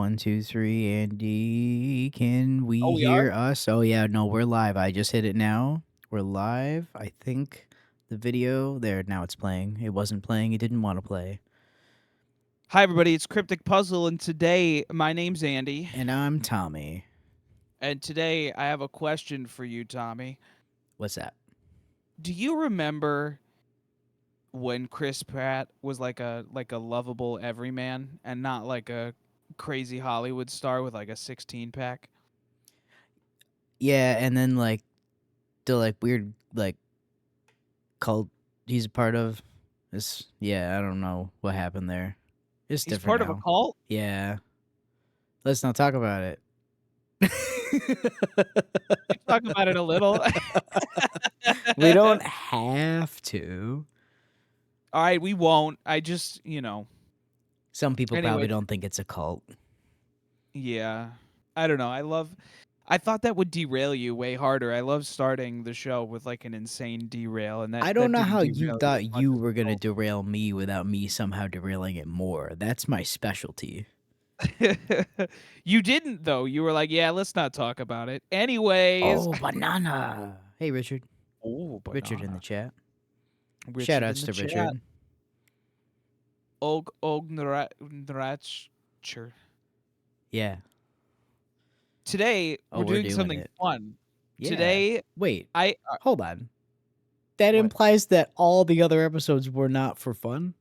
1, 2, 3, Andy. Can Oh, we we are? hear us? Oh, yeah, no, we're live. I just hit it now. We're live. I think the video there, now it's playing. It wasn't playing. It didn't want to play. Hi, everybody. It's Cryptic Puzzle, and today my name's Andy. And I'm Tommy. And today I have a question for you, Tommy. What's that? Do you remember when Chris Pratt was like a lovable everyman and not like a crazy Hollywood star with like a 16-pack? Yeah, and then the weird cult he's a part of. This, yeah, I don't know what happened there. It's He's different part of a now. cult. Yeah. Let's not talk about it. We talk about it a little. We don't have to. All right, we won't. I just. Some people Anyway, probably don't think it's a cult. yeah. I don't know. I thought that would derail you way harder. I love starting the show with like an insane derail, and that I don't that know didn't how you derail you as thought much you as were I gonna derail me without me somehow derailing it more. That's my specialty. hoped. You didn't though. You were like, "Yeah, let's not talk about it." Anyways. Oh, banana. Hey, Richard. Oh, Richard in the banana. chat. Shout Richard in outs the to chat. Richard. Nratcher. Yeah. Today Oh, we're we're doing doing something it. fun. Yeah. Today Wait. I Hold on. That what? implies that all the other episodes were not for fun?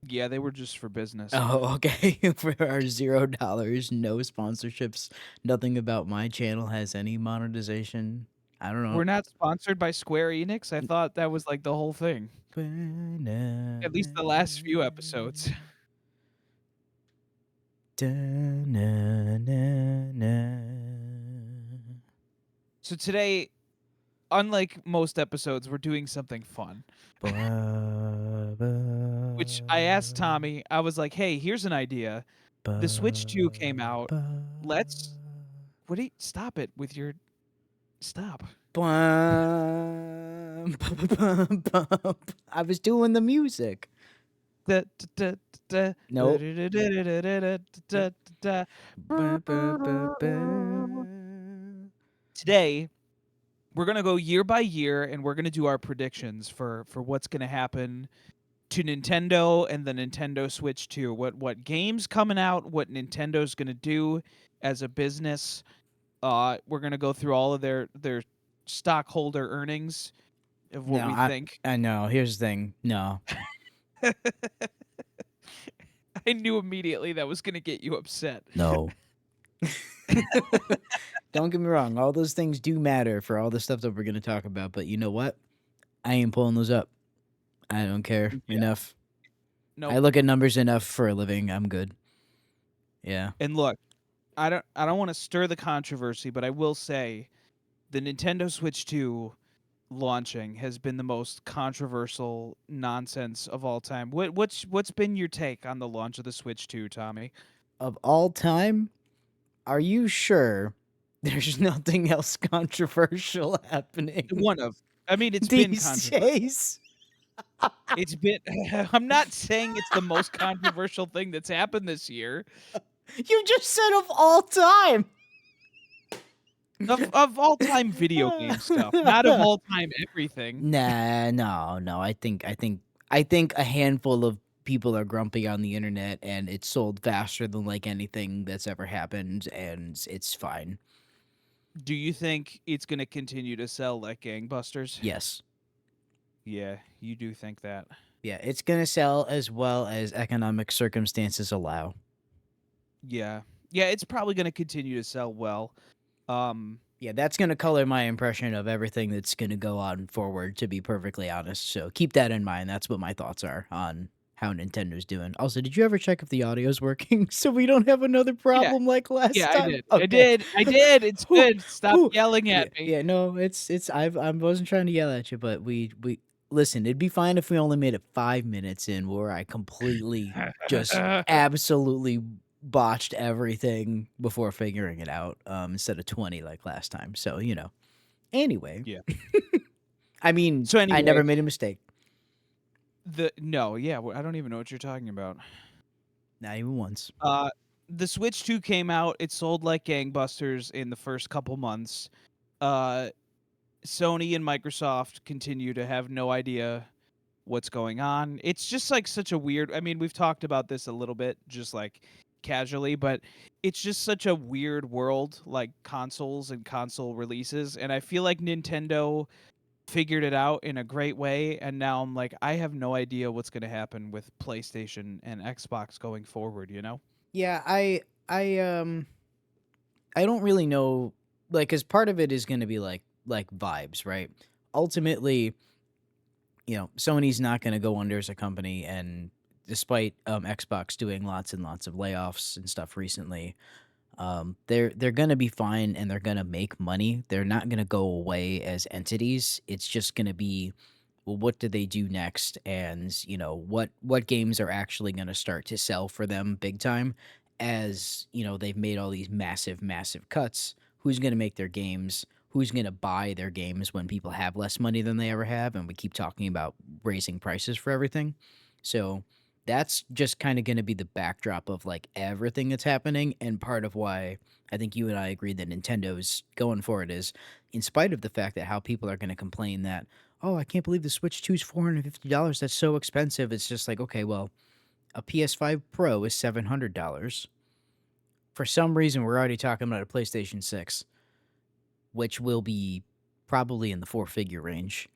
Yeah, they were just for business. Oh, okay. For our $0, no sponsorships, nothing about my channel has any monetization. I don't know. We're not sponsored by Square Enix. I thought that was like the whole thing. At least the last few episodes. So today, unlike most episodes, we're doing something fun. Which I asked Tommy, I was like, "Hey, here's an idea. The Switch 2 came out. Let's what do you stop it with your stop." I was doing the music. Da, da, da, da, Nope. da, da, da, da, da, da, da. Today, we're gonna go year by year, and we're gonna do our predictions for what's gonna happen to Nintendo and the Nintendo Switch 2. What games coming out? What Nintendo's gonna do as a business? We're gonna go through all of their stockholder earnings of what No, we think. I know. Here's the thing. No. I knew immediately that was gonna get you upset. No. Don't get me wrong. All those things do matter for all the stuff that we're going to talk about. But you know what? I ain't pulling those up. I don't care Yeah. enough. I Nope. look at numbers enough for a living. I'm good. Yeah. And look, I don't want to stir the controversy, but I will say the Nintendo Switch 2 launching has been the most controversial nonsense of all time. What's been your take on the launch of the Switch 2, Tommy? Of all time, are you sure there's nothing else controversial happening One of I mean, it's been these controversial. days? It's been I'm not saying it's the most controversial thing that's happened this year. You just said of all time. Of all time video game stuff, not of all time everything. Nah, no. I think a handful of people are grumpy on the internet, and it's sold faster than like anything that's ever happened, and it's fine. Do you think it's gonna continue to sell like gangbusters? Yes. Yeah, you do think that. Yeah, it's gonna sell as well as economic circumstances allow. Yeah. Yeah, it's probably gonna continue to sell well. Yeah, that's gonna color my impression of everything that's gonna go on forward, to be perfectly honest. So keep that in mind. That's what my thoughts are on how Nintendo's doing. Also, did you ever check if the audio's working so we don't have another yeah, problem like yeah, last I time? did. I Okay. did. I did. It's Whew, good. Stop whew. yelling Yeah, at me. yeah, no, it's I wasn't trying to yell at you, but we listen, it'd be fine if we only made it 5 minutes in where I completely just absolutely botched everything before figuring it out, instead of 20 like last time. So, Anyway, Yeah. I mean, So I anyway, never made a mistake. the no, yeah, I don't even know what you're talking about. Not even once. Uh the Switch 2 came out. It sold like gangbusters in the first couple months. Uh, Sony and Microsoft continue to have no idea what's going on. It's just like such a weird. I mean, we've talked about this a little bit, just like casually, but it's just such a weird world, like consoles and console releases. And I feel like Nintendo figured it out in a great way, and now I'm like, I have no idea what's going to happen with PlayStation and Xbox going forward, you know? Yeah, I don't really know, like, cuz part of it is going to be like vibes, right? Ultimately, Sony's not going to go under as a company, and despite Xbox doing lots and lots of layoffs and stuff recently, they're gonna be fine and they're gonna make money. They're not gonna go away as entities. It's just gonna be, well, what do they do next? And what games are actually gonna start to sell for them big time? As they've made all these massive, massive cuts. Who's gonna make their games? Who's gonna buy their games when people have less money than they ever have? And we keep talking about raising prices for everything. So that's just kind of going to be the backdrop of like everything that's happening, and part of why I think you and I agree that Nintendo's going for it is, in spite of the fact that how people are going to complain that, oh, I can't believe the Switch 2 is $450, that's so expensive. It's just like, okay, well, a PS5 Pro is $700. For some reason we're already talking about a PlayStation 6, which will be probably in the four-figure range.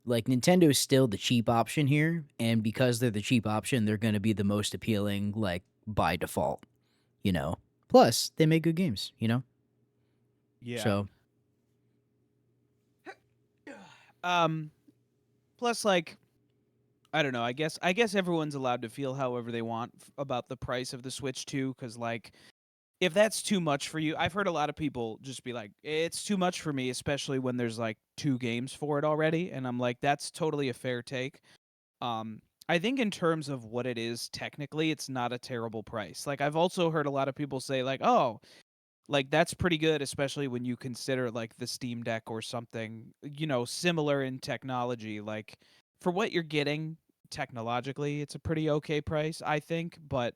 Like, Nintendo is still the cheap option here, and because they're the cheap option, they're going to be the most appealing, like, by default, you know. Plus, they make good games, you know. Yeah. So Um plus like I don't know. I guess everyone's allowed to feel however they want about the price of the Switch 2 cuz like if that's too much for you, I've heard a lot of people just be like, it's too much for me, especially when there's like two games for it already. And I'm like, that's totally a fair take. I think in terms of what it is technically, it's not a terrible price. Like I've also heard a lot of people say like, "Oh, like that's pretty good," especially when you consider like the Steam Deck or something, similar in technology. Like for what you're getting technologically, it's a pretty okay price, I think, but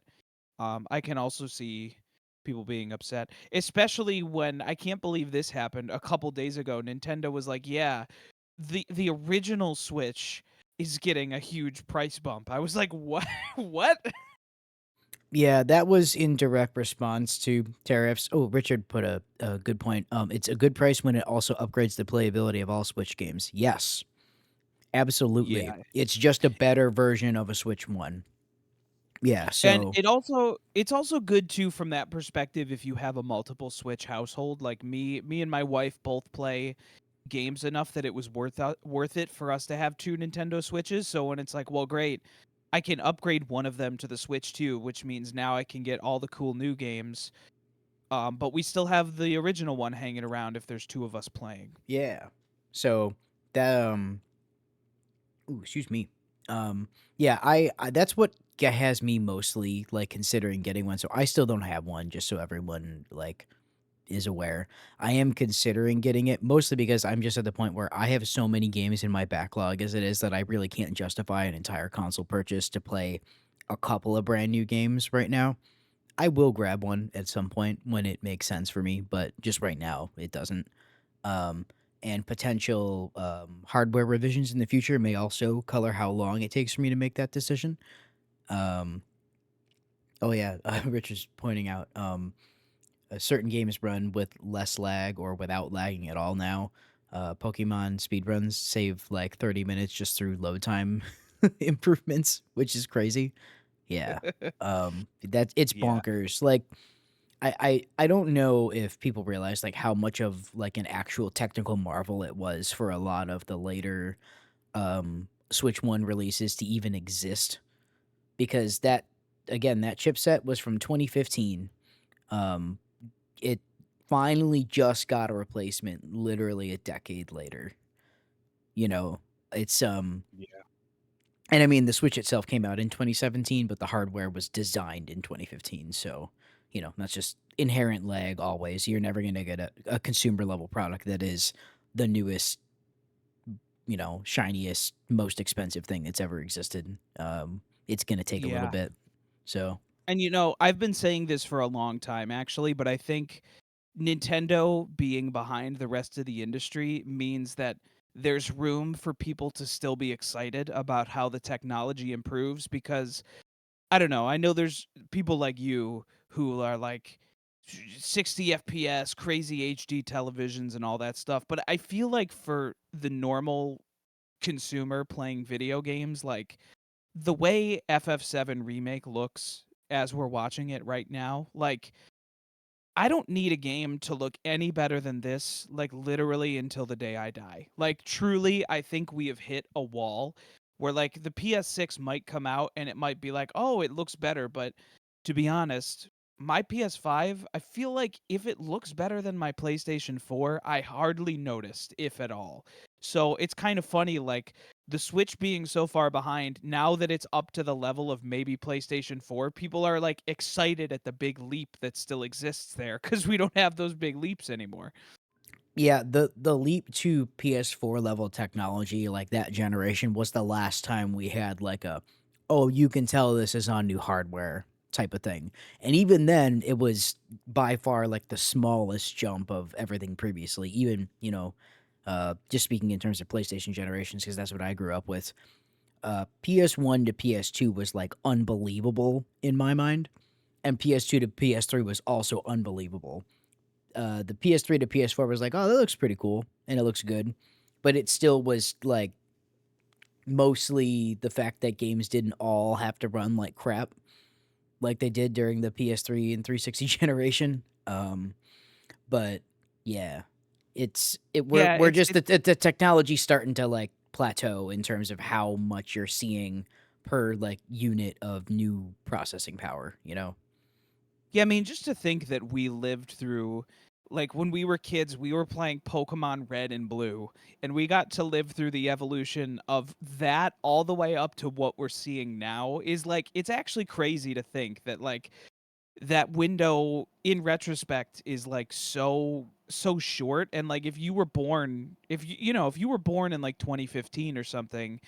I can also see people being upset, especially when I can't believe this happened a couple days ago. Nintendo was like, "Yeah, the original Switch is getting a huge price bump." I was like, "What? What?" yeah, that was in direct response to tariffs. Oh, Richard put a good point. It's a good price when it also upgrades the playability of all Switch games. Yes, absolutely. Yeah. It's just a better version of a Switch One. Yeah. And So it's also good too from that perspective if you have a multiple Switch household. Like me and my wife both play games enough that it was worth it for us to have two Nintendo Switches. So when it's like, well, great, I can upgrade one of them to the Switch 2, which means now I can get all the cool new games. But we still have the original one hanging around if there's two of us playing. yeah. So that ooh, excuse me. Yeah, I that's what has me mostly like considering getting one. So I still don't have one, just so everyone like is aware. I am considering getting it mostly because I'm just at the point where I have so many games in my backlog as it is that I really can't justify an entire console purchase to play a couple of brand new games right now. I will grab one at some point when it makes sense for me, but just right now it doesn't. Um, and potential hardware revisions in the future may also color how long it takes for me to make that decision. Um, oh yeah, Richard's pointing out certain games run with less lag or without lagging at all now. Pokemon speedruns save like 30 minutes just through load time improvements, which is crazy. Yeah. That it's Yeah. bonkers. Like I don't know if people realize like how much of like an actual technical marvel it was for a lot of the later Switch 1 releases to even exist, because that again that chipset was from 2015. Um it finally just got a replacement literally a decade later. You know, it's Yeah. and I mean the Switch itself came out in 2017, but the hardware was designed in 2015. So, that's just inherent lag always. You're never going to get a consumer level product that is the newest, shiniest, most expensive thing that's ever existed. It's going to take a little Yeah. bit. So, And, I've been saying this for a long time, actually, but I think Nintendo being behind the rest of the industry means that there's room for people to still be excited about how the technology improves because I don't know. I know there's people like you who are like 60 FPS, crazy HD televisions and all that stuff, but I feel like for the normal consumer playing video games, like the way FF7 remake looks as we're watching it right now, like I don't need a game to look any better than this, like literally until the day I die. Like truly, I think we have hit a wall where like the PS6 might come out and it might be like, "Oh, it looks better," but to be honest, my PS5, I feel like if it looks better than my PlayStation 4, I hardly noticed, if at all. So it's kind of funny, like the Switch being so far behind, now that it's up to the level of maybe PlayStation 4, people are like excited at the big leap that still exists there because we don't have those big leaps anymore. Yeah, the leap to PS4 level technology, like that generation, was the last time we had like a, oh, you can tell this is on new hardware type of thing. And even then, it was by far like the smallest jump of everything previously. Even, just speaking in terms of PlayStation generations, because that's what I grew up with. PS1 to PS2 was like unbelievable in my mind, and PS2 to PS3 was also unbelievable. The PS3 to PS4 was like, oh, that looks pretty cool and it looks good, but it still was like mostly the fact that games didn't all have to run like crap like they did during the PS3 and 360 generation. But yeah, Yeah, we're it's just the technology starting to like plateau in terms of how much you're seeing per like unit of new processing power. yeah, I mean, just to think that we lived through like when we were kids, we were playing Pokemon Red and Blue, and we got to live through the evolution of that all the way up to what we're seeing now is like it's actually crazy to think that like that window in retrospect is like so short and like if you were born if you were born in like 2015 or something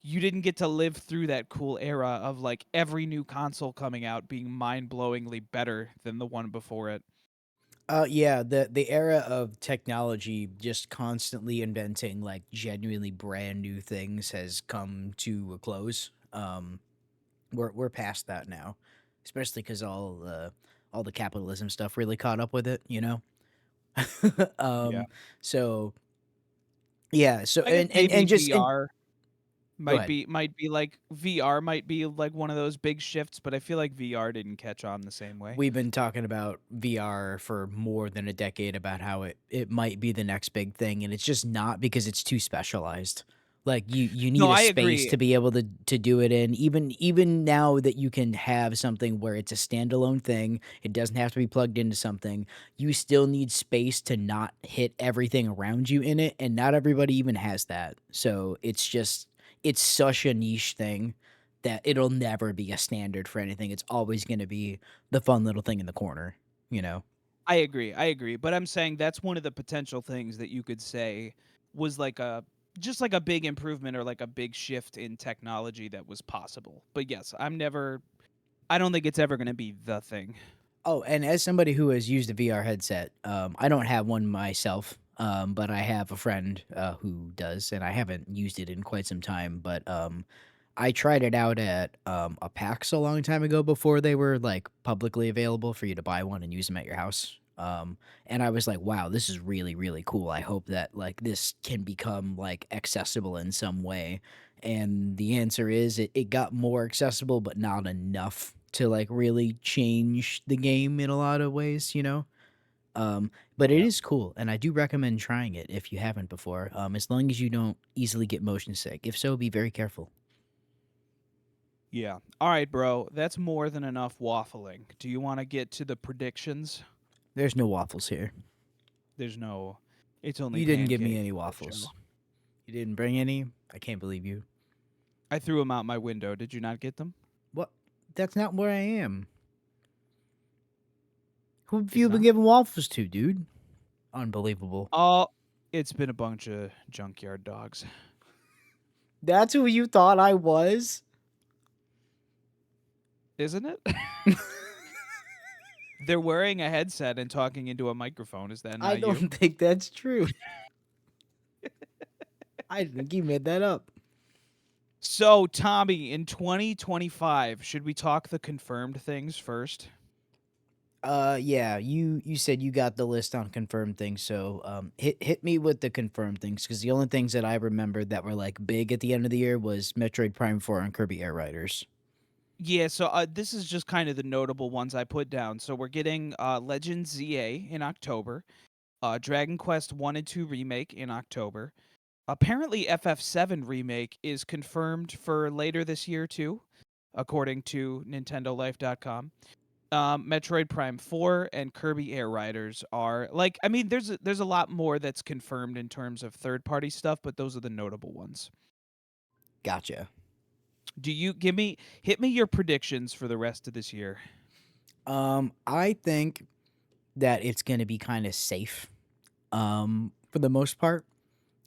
you didn't get to live through that cool era of like every new console coming out being mind-blowingly better than the one before it. Yeah, the era of technology just constantly inventing like genuinely brand new things has come to a close. We're past that now, especially because all the capitalism stuff really caught up with it. Yeah, So yeah, so I guess and maybe just and VR go might ahead. be might be like VR might be like one of those big shifts, but I feel like VR didn't catch on the same way. We've been talking about VR for more than a decade about how it might be the next big thing, and it's just not because it's too specialized. Like you No, need a I space agree. to be able to do it in. Even now that you can have something where it's a standalone thing, it doesn't have to be plugged into something. You still need space to not hit everything around you in it, and not everybody even has that. So it's such a niche thing that it'll never be a standard for anything. It's always going to be the fun little thing in the corner, you know? I agree, but I'm saying that's one of the potential things that you could say was like a just like a big improvement or like a big shift in technology that was possible. But yes, I don't think it's ever going to be the thing. Oh, and as somebody who has used a VR headset, I don't have one myself, but I have a friend who does, and I haven't used it in quite some time. But I tried it out at a PAX a long time ago before they were like publicly available for you to buy one and use them at your house. And I was like, wow, this is really, really cool. I hope that like this can become like accessible in some way. And the answer is it got more accessible, but not enough to like really change the game in a lot of ways. But it Yeah. is cool, and I do recommend trying it if you haven't before. As long as you don't easily get motion sick. If so, be very careful. Yeah. All right, bro. That's more than enough waffling. Do you want to get to the predictions? There's no waffles here. There's no it's only You didn't give me pancakes any on this show. waffles. You didn't bring any? I can't believe you. I threw them out my window. Did you not get them? What? That's not where I am. Who have you It's been not? giving waffles to, dude? Unbelievable. Oh, it's been a bunch of junkyard dogs. That's who you thought I was? isn't it? They're wearing a headset and talking into a microphone. Is that I not you? don't think that's true. I think you made that up. So, Tommy, in 2025, should we talk the confirmed things first? Yeah, you said you got the list on confirmed things, so hit me with the confirmed things because the only things that I remembered that were like big at the end of the year was Metroid Prime 4 and Kirby Air Riders. Yeah, so this is just kind of the notable ones I put down. So we're getting Legend ZA in October, Dragon Quest 1 and 2 remake in October. Apparently FF7 remake is confirmed for later this year too, according to nintendolife.com. Metroid Prime 4 and Kirby Air Riders are like, I mean there's a lot more that's confirmed in terms of third-party stuff, but those are the notable ones. Gotcha. Do you give me hit me your predictions for the rest of this year? I think that it's gonna be kind of safe. For the most part.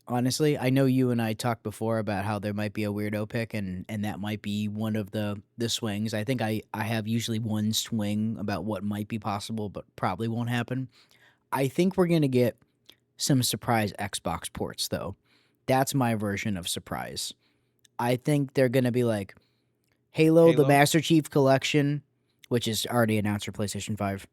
Honestly, I know you and I talked before about how there might be a weirdo pick, and that might be one of the swings. I think I have usually one swing about what might be possible, but probably won't happen. I think we're gonna get some surprise Xbox ports though. That's my version of surprise. I think they're gonna be like Halo, the Halo? Master Chief Collection, which is already announced for PlayStation 5.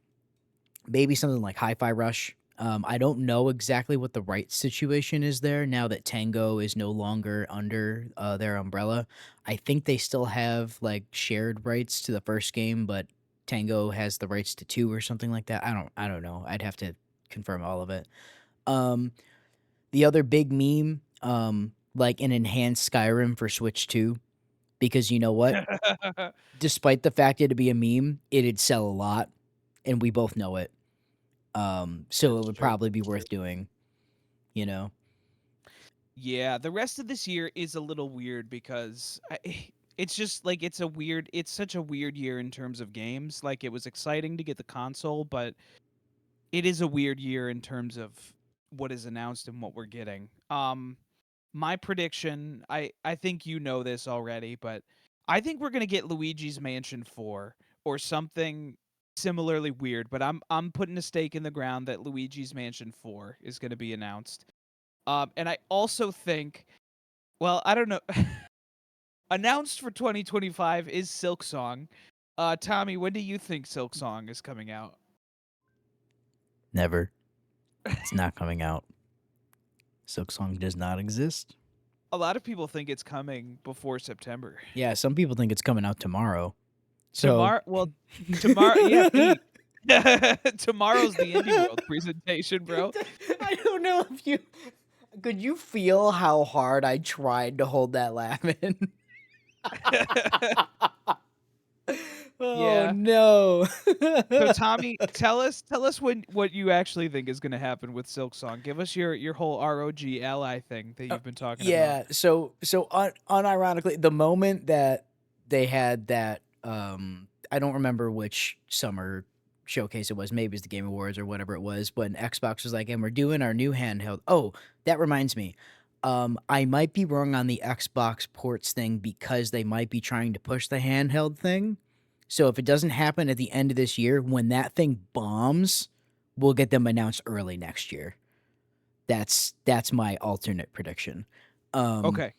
Maybe something like Hi-Fi Rush. I don't know exactly what the rights situation is there now that Tango is no longer under their umbrella. I think they still have like shared rights to the first game, but Tango has the rights to two or something like that. I don't know. I'd have to confirm all of it. Um, the other big meme, like an enhanced Skyrim for Switch 2, because you know what? Despite the fact it'd be a meme, it'd sell a lot, and we both know it. So it That's would true. probably be That's true. worth doing, you know? Yeah, the rest of this year is a little weird because it's just like it's such a weird year in terms of games. Like it was exciting to get the console, but it is a weird year in terms of what is announced and what we're getting. My prediction, I think you know this already, but I think we're gonna get Luigi's Mansion 4 or something similarly weird. But I'm putting a stake in the ground that Luigi's Mansion 4 is gonna be announced. And I also think, well, I don't know, announced for 2025 is Silk Song. Tommy, when do you think Silk Song is coming out? Never. It's not coming out. Silksong does not exist. A lot of people think it's coming before September. Yeah, some people think it's coming out tomorrow. So Tomorrow, well, tomorrow, yeah, Pete. Tomorrow's the Indie World presentation, bro. I don't know if you could you feel how hard I tried to hold that laugh in? Oh Yeah. no. So Tommy, tell us what you actually think is going to happen with Silk Song. Give us your whole ROG ally thing that Uh, you've been talking about. yeah, so unironically, the moment that they had that, I don't remember which summer showcase it was. Maybe it was the Game Awards or whatever it was. When Xbox was like, "And we're doing our new handheld." Oh, that reminds me. I might be wrong on the Xbox ports thing because they might be trying to push the handheld thing. So if it doesn't happen at the end of this year, when that thing bombs, we'll get them announced early next year. That's my alternate prediction. Um, Okay.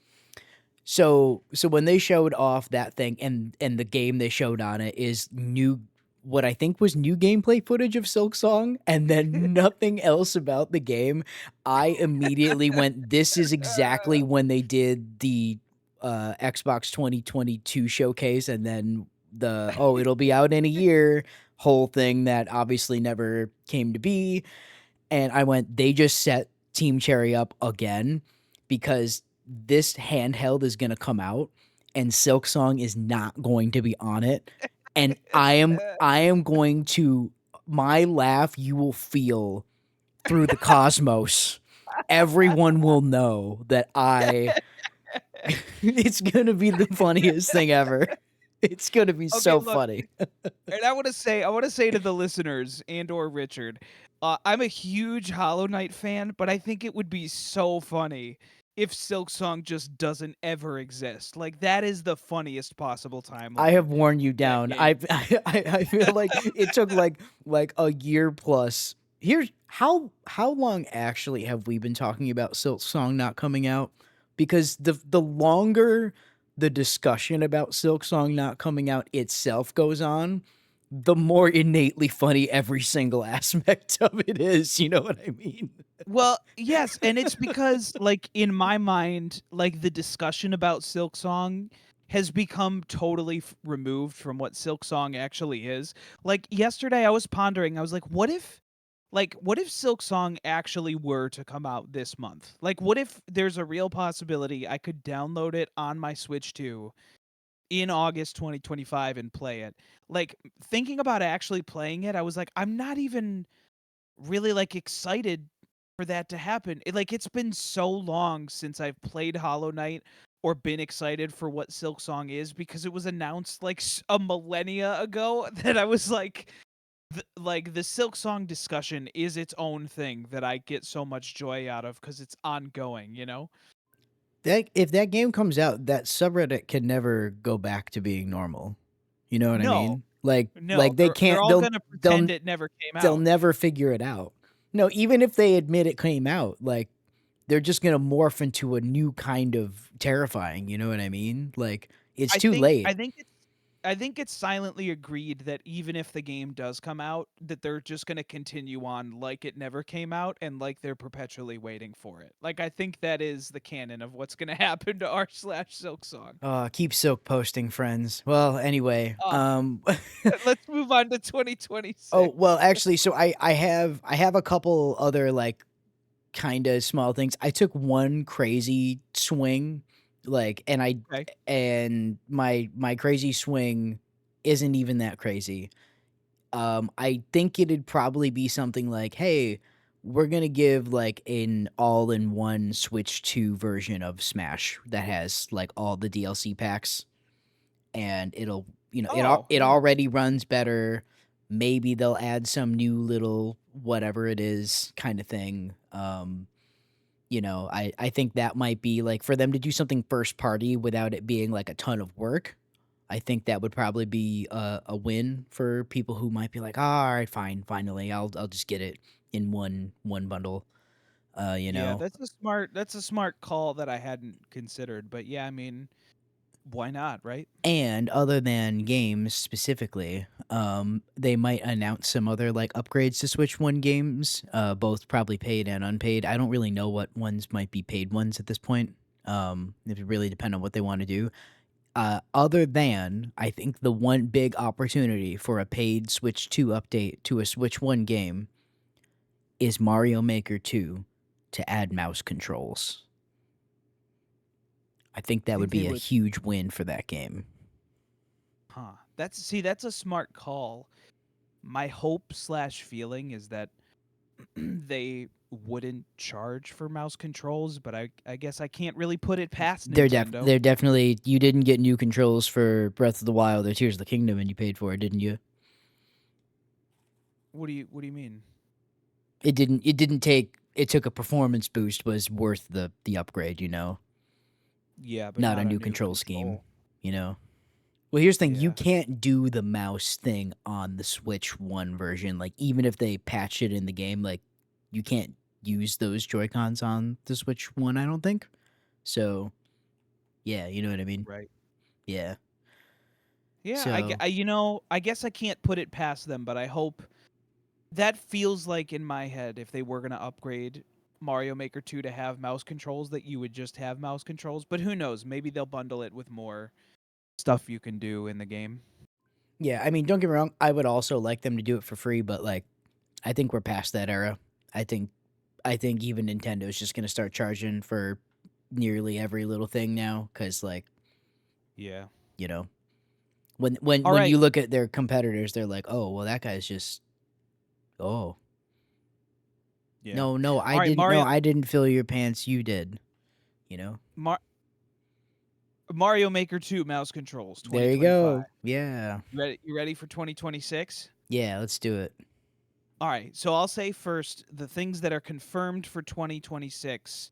so when they showed off that thing and the game they showed on it is new what I think was new gameplay footage of Silk Song and then nothing else about the game, I immediately went, this is exactly when they did the Xbox 2022 showcase and then the oh, it'll be out in a year whole thing that obviously never came to be. And I went, they just set Team Cherry up again because this handheld is going to come out and Silk Song is not going to be on it. And I am going to my laugh you will feel through the cosmos. Everyone will know that I it's going to be the funniest thing ever. It's going to be Okay, so look, funny. and I want to say to the listeners and or Richard, I'm a huge Hollow Knight fan, but I think it would be so funny if Silksong just doesn't ever exist. Like, that is the funniest possible I timeline have worn you for that down. game. I feel like it took like a year plus. Here's how long actually have we been talking about Silk Song not coming out? Because the longer the discussion about Silk Song not coming out itself goes on, the more innately funny every single aspect of it is. You know what I mean? Well, yes, and it's because, like, in my mind, like, the discussion about Silksong has become totally removed from what Silksong actually is. Like, yesterday I was pondering, I was like, what if Silksong actually were to come out this month? Like, what if there's a real possibility I could download it on my Switch 2 in August 2025 and play it? Like, thinking about actually playing it, I was like, I'm not even really, like, excited for that to happen. It's been so long since I've played Hollow Knight or been excited for what Silksong is because it was announced, like, a millennia ago that I was like, the Silksong discussion is its own thing that I get so much joy out of because it's ongoing, you know? That if that game comes out, that subreddit can never go back to being normal. You know what I No, mean? Like no, they they're can't all gonna they'll pretend it never came they'll out. never figure it out. No, even if they admit it came out, like they're just gonna morph into a new kind of terrifying, you know what I mean? Like it's I too think late. I think it's I think it's silently agreed that even if the game does come out, that they're just gonna continue on like it never came out and like they're perpetually waiting for it. Like, I think that is the canon of what's gonna happen to r/Silksong. Keep silk posting, friends. Well, anyway, Uh, let's move on to oh, well, 2026. actually, so I have a couple other like kind of small things. I took one crazy swing, like, Okay. and my crazy swing isn't even that crazy. I think it'd probably be something like, hey, we're gonna give like an all-in-one Switch 2 version of Smash that has like all the DLC packs, and it'll Oh, it yeah. already runs better. Maybe they'll add some new little whatever it is kind of thing. I think that might be like for them to do something first party without it being like a ton of work. I think that would probably be a win for people who might be like, "Ah, all right, fine, finally, I'll just get it in one bundle." You Yeah, know, that's a smart call that I hadn't considered, but yeah, I mean, why not, right? and other than games specifically, they might announce some other like upgrades to Switch One games, both probably paid and unpaid. I don't really know what ones might be paid ones at this point. It would really depend on what they want to do. Other than, I think the one big opportunity for a paid Switch 2 update to a Switch 1 game is Mario Maker 2 to add mouse controls. I think that would Think they be a would huge win for that game. Huh. That's a smart call. My hope/feeling is that they wouldn't charge for mouse controls, but I guess I can't really put it past Nintendo. They're definitely you didn't get new controls for Breath of the Wild or Tears of the Kingdom and you paid for it, didn't you? What do you mean? It didn't take it took a performance boost was worth the upgrade, you know. Yeah, but Not a not a new new control scheme, control. you know. Well, here's the thing, you Yeah. can't do the mouse thing on the Switch 1 version, like, even if they patch it in the game, like, you can't use those Joy-Cons on the Switch 1, I don't think. So, yeah, you know what I mean? Right. Yeah. Yeah, So, I guess I can't put it past them, but I hope that feels like in my head if they were going to upgrade Mario Maker 2 to have mouse controls that you would just have mouse controls, but who knows, maybe they'll bundle it with more stuff you can do in the game. yeah, I mean, don't get me wrong, I would also like them to do it for free, but, like, I think we're past that era. I think I think even Nintendo's just gonna start charging for nearly every little thing now, because like, Yeah. you know, All when you right. look at their competitors, they're like, "Oh, well, that guy's just oh." Yeah. No, no, All right, I didn't fill your pants, you did, you know? Mar- Mario Maker 2 mouse controls There you 2025. go. Yeah. You ready for 2026? Yeah, let's do it. All right. So I'll say first the things that are confirmed for 2026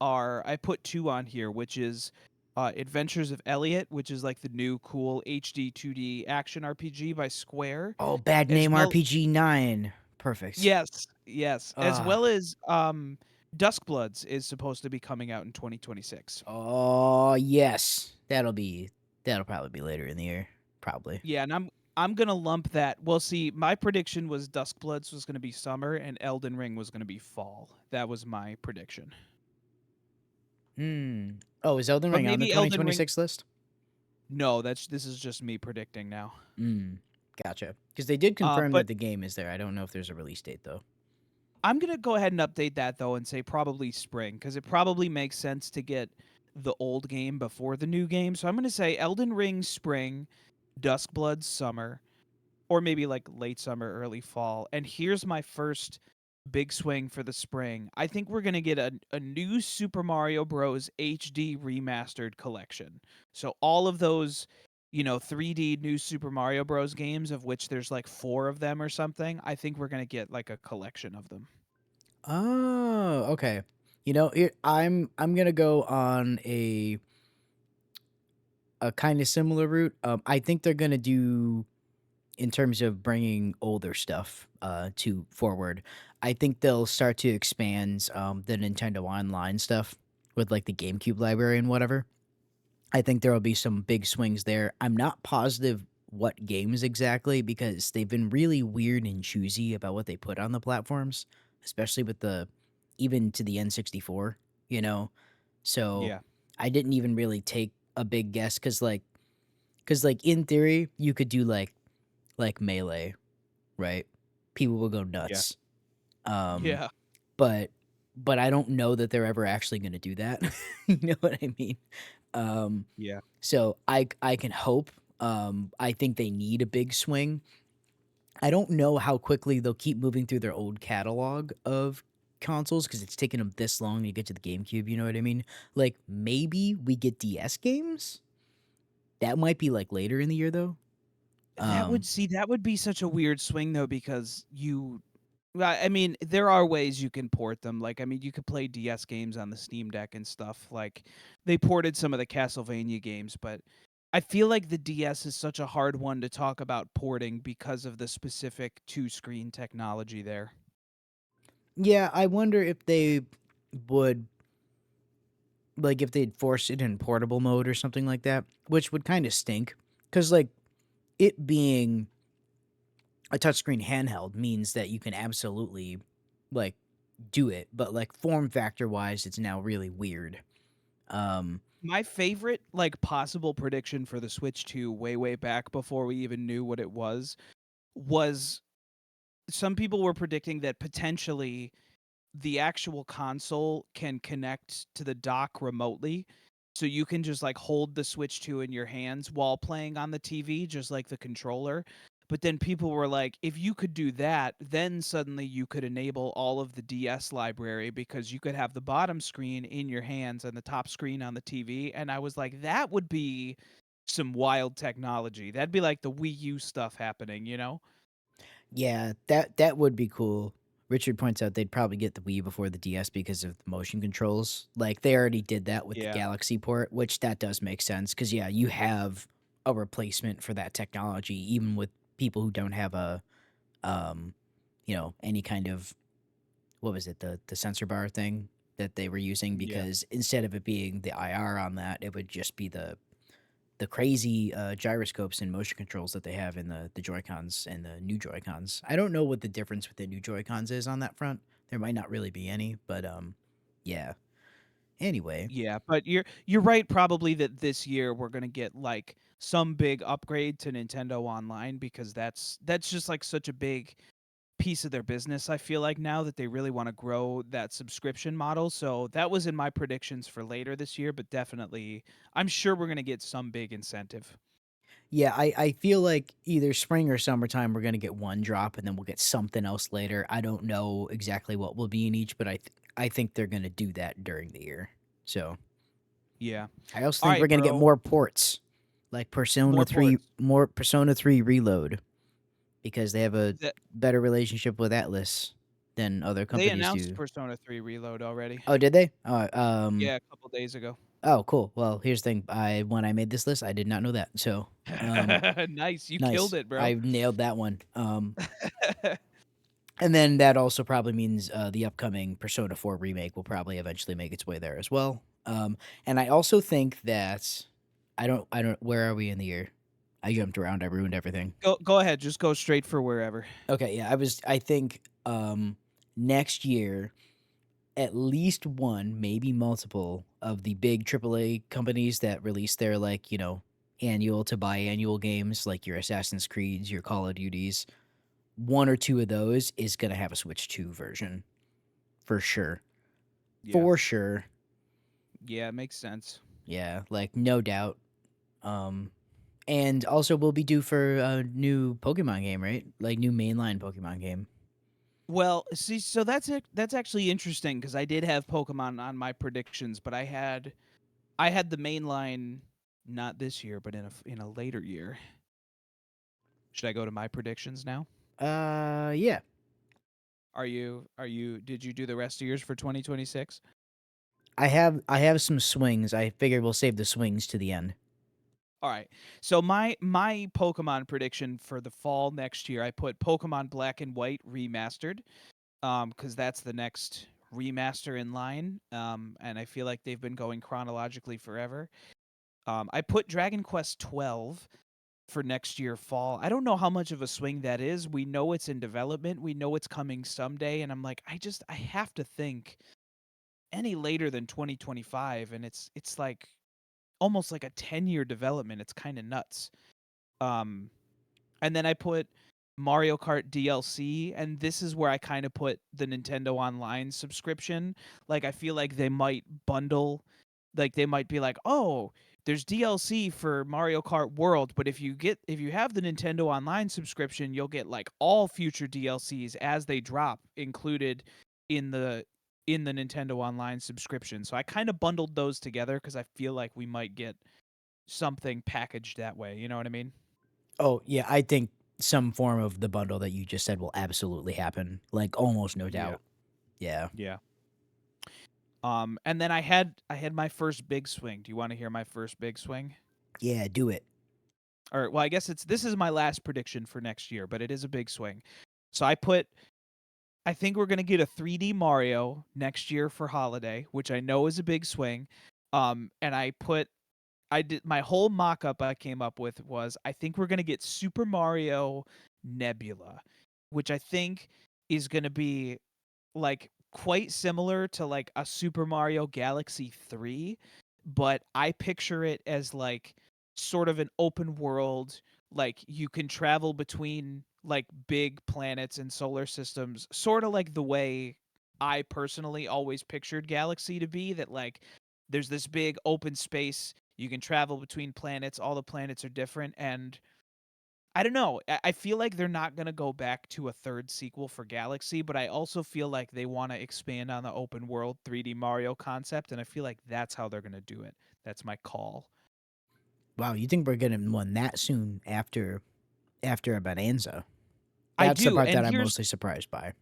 are I put 2 on here, which is, Adventures of Elliot, which is, like, the new cool HD 2D action RPG by Square, Oh, Bad as Name well. RPG 9. Perfect. Yes, yes, as Ah. well as, Duskbloods is supposed to be coming out in 2026. Oh, yes. That'll probably be later in the year. Probably. Yeah, and I'm gonna lump that. Well, see, my prediction was Duskbloods was gonna be summer and Elden Ring was gonna be fall. That was my prediction. Hmm. Oh, is Elden But Ring on the maybe Elden Ring. 2026 list? No, this is just me predicting now. Mm, gotcha. Because they did confirm But that the game is there. I don't know if there's a release date though. I'm gonna go ahead and update that though and say probably spring because it probably makes sense to get the old game before the new game. So I'm gonna say Elden Ring spring, Duskblood summer, or maybe like late summer, early fall. And here's my first big swing for the spring. I think we're gonna get a new Super Mario Bros. HD remastered collection. So all of those, 3D new Super Mario Bros. Games, of which there's like 4 of them or something. I think we're gonna get like a collection of them. Oh, okay. I'm gonna go on a kind of similar route. I think they're gonna do in terms of bringing older stuff to forward. I think they'll start to expand the Nintendo Online stuff with like the GameCube library and whatever. I think there will be some big swings there. I'm not positive what games exactly because they've been really weird and choosy about what they put on the platforms, especially with the even to the N64, you know. So Yeah, I didn't even really take a big guess cuz like in theory you could do like Melee, right? People will go yeah, nuts. Um yeah, but I don't know that they're ever actually going to do that. You know what I mean? Um yeah. so I can hope. I think they need a big swing. I don't know how quickly they'll keep moving through their old catalog of consoles because it's taken them this long to get to the GameCube. You know what I mean? Like maybe we get DS games. That might be like later in the year though. Um, That would be such a weird swing though because well, I mean, there are ways you can port them. Like, I mean, you could play DS games on the Steam Deck and stuff. Like, they ported some of the Castlevania games, but I feel like the DS is such a hard one to talk about porting because of the specific two-screen technology there. yeah, I wonder if they would like if they'd force it in portable mode or something like that, which would kind of stink because like it being a touchscreen handheld means that you can absolutely like do it, but like form factor wise, it's now really weird. Um, My favorite, like, possible prediction for the Switch 2 way, way back before we even knew what it was some people were predicting that potentially the actual console can connect to the dock remotely. So you can just like hold the Switch 2 in your hands while playing on the TV, just like the controller. But then people were like, if you could do that, then suddenly you could enable all of the DS library because you could have the bottom screen in your hands and the top screen on the TV. And I was like, that would be some wild technology. That'd be like the Wii U stuff happening, you know? yeah, that would be cool. Richard points out they'd probably get the Wii before the DS because of the motion controls. Like they already did that with the Yeah. Galaxy port, which that does make sense because yeah, you have a replacement for that technology, even with people who don't have a any kind of what was it, the sensor bar thing that they were using Yeah. because instead of it being the IR on that, it would just be the crazy gyroscopes and motion controls that they have in the Joy Cons and the new Joy Cons. I don't know what the difference with the new Joy Cons is on that front. There might not really be any, but yeah. Anyway, Yeah, but you're right probably that this year we're gonna get like some big upgrade to Nintendo Online because that's just like such a big piece of their business. I feel like now that they really want to grow that subscription model. So that was in my predictions for later this year, but definitely I'm sure we're gonna get some big incentive. yeah, I feel like either spring or summertime we're gonna get one drop and then we'll get something else later. I don't know exactly what will be in each, but I think they're gonna do that during the year. So Yeah. I also All think we're right, gonna get bro. more ports, like More ports. Persona 3 Reload, because they have a That better relationship with Atlas than other They companies announced do. Persona 3 Reload already. Oh, did they? Yeah, a couple days ago. Oh, cool. Well, here's the thing. When I made this list, I did not know that. So, Nice, you killed nice. it, bro. I nailed that one. And then that also probably means the upcoming Persona 4 remake will probably eventually make its way there as well. And I also think that I don't. Where are we in the year? I jumped around. I ruined everything. Go ahead, just go straight for wherever. Okay, yeah. I think next year at least one, maybe multiple of the big AAA companies that release their like, annual to biannual games like your Assassin's Creeds, your Call of Duties, one or two of those is going to have a Switch 2 version for sure. Yeah. For sure. Yeah, it makes sense. Yeah, like no doubt. Um and also we'll be due for a new Pokemon game, right? Like new mainline Pokemon game. Well, see, so that's actually interesting because I did have Pokemon on my predictions, but I had the main line not this year, but in a later year. Should I go to my predictions now? Yeah. Are you did you do the rest of yours for 2026? I have some swings. I figured we'll save the swings to the end. All right. So my Pokemon prediction for the fall next year, I put Pokemon Black and White remastered, cuz that's the next remaster in line. And I feel like they've been going chronologically forever. I put Dragon Quest 12 for next year fall. I don't know how much of a swing that is. We know it's in development. We know it's coming someday, and I'm like, I have to think any later than 2025, and it's like almost like a 10-year development. It's kind of nuts. Um and then I put Mario Kart DLC, and this is where I kind of put the Nintendo Online subscription. Like, I feel like they might bundle, like they might be like, "Oh, there's DLC for Mario Kart World, but if you have the Nintendo Online subscription, you'll get like all future DLCs as they drop included in the Nintendo Online subscription." So I kind of bundled those together cuz I feel like we might get something packaged that way, you know what I mean? Oh, yeah, I think some form of the bundle that you just said will absolutely happen. Like almost no Yeah. doubt. Yeah. Yeah. And then I had my first big swing. Do you want to hear my first big swing? Yeah, do it. Or well, I guess this is my last prediction for next year, but it is a big swing. So I think we're gonna get a 3D Mario next year for holiday, which I know is a big swing. And I did my whole mock up I came up with was I think we're gonna get Super Mario Nebula, which I think is gonna be like quite similar to like a Super Mario Galaxy 3, but I picture it as like sort of an open world, like you can travel between like big planets and solar systems, sort of like the way I personally always pictured Galaxy to be, that like there's this big open space, you can travel between planets, all the planets are different, and I don't know. I feel like they're not gonna go back to a third sequel for Galaxy, but I also feel like they want to expand on the open world 3D Mario concept, and I feel like that's how they're gonna do it. That's my call. Wow, you think we're getting one that soon after a bonanza? I That's the do, part and that I'm mostly surprised by.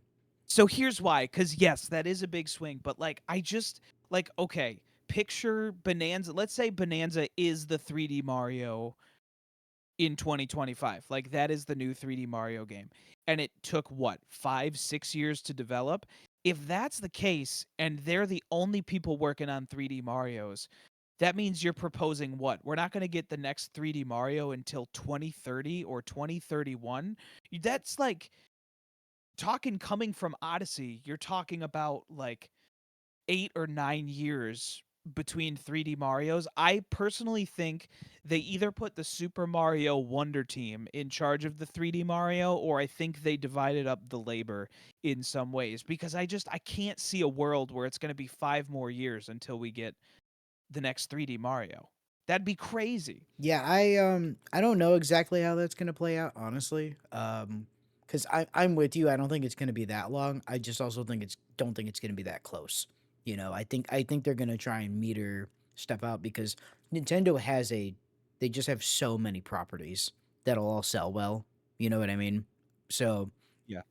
here's why. Because yes, that is a big swing, but like I just like okay, picture Bonanza. Let's say Bonanza is the 3D Mario in 2025. Like that is the new 3D Mario game. And it took what, 5, 6 years to develop? If that's the case and they're the only people working on 3D Marios, that means you're proposing what? We're not going to get the next 3D Mario until 2030 or 2031. That's like talking coming from Odyssey, you're talking about like 8 or 9 years between 3D Marios. I personally think they either put the Super Mario Wonder Team in charge of the 3D Mario, or I think they divided up the labor in some ways, because I can't see a world where it's going to be 5 more years until we get the next 3D Mario. That'd be crazy. Yeah, I don't know exactly how that's gonna play out, honestly. Because I'm with you. I don't think it's gonna be that long. I just also think it's don't think it's gonna be that close. I think they're gonna try and meter stuff out because Nintendo has they just have so many properties that'll all sell well. You know what I mean? So Yeah.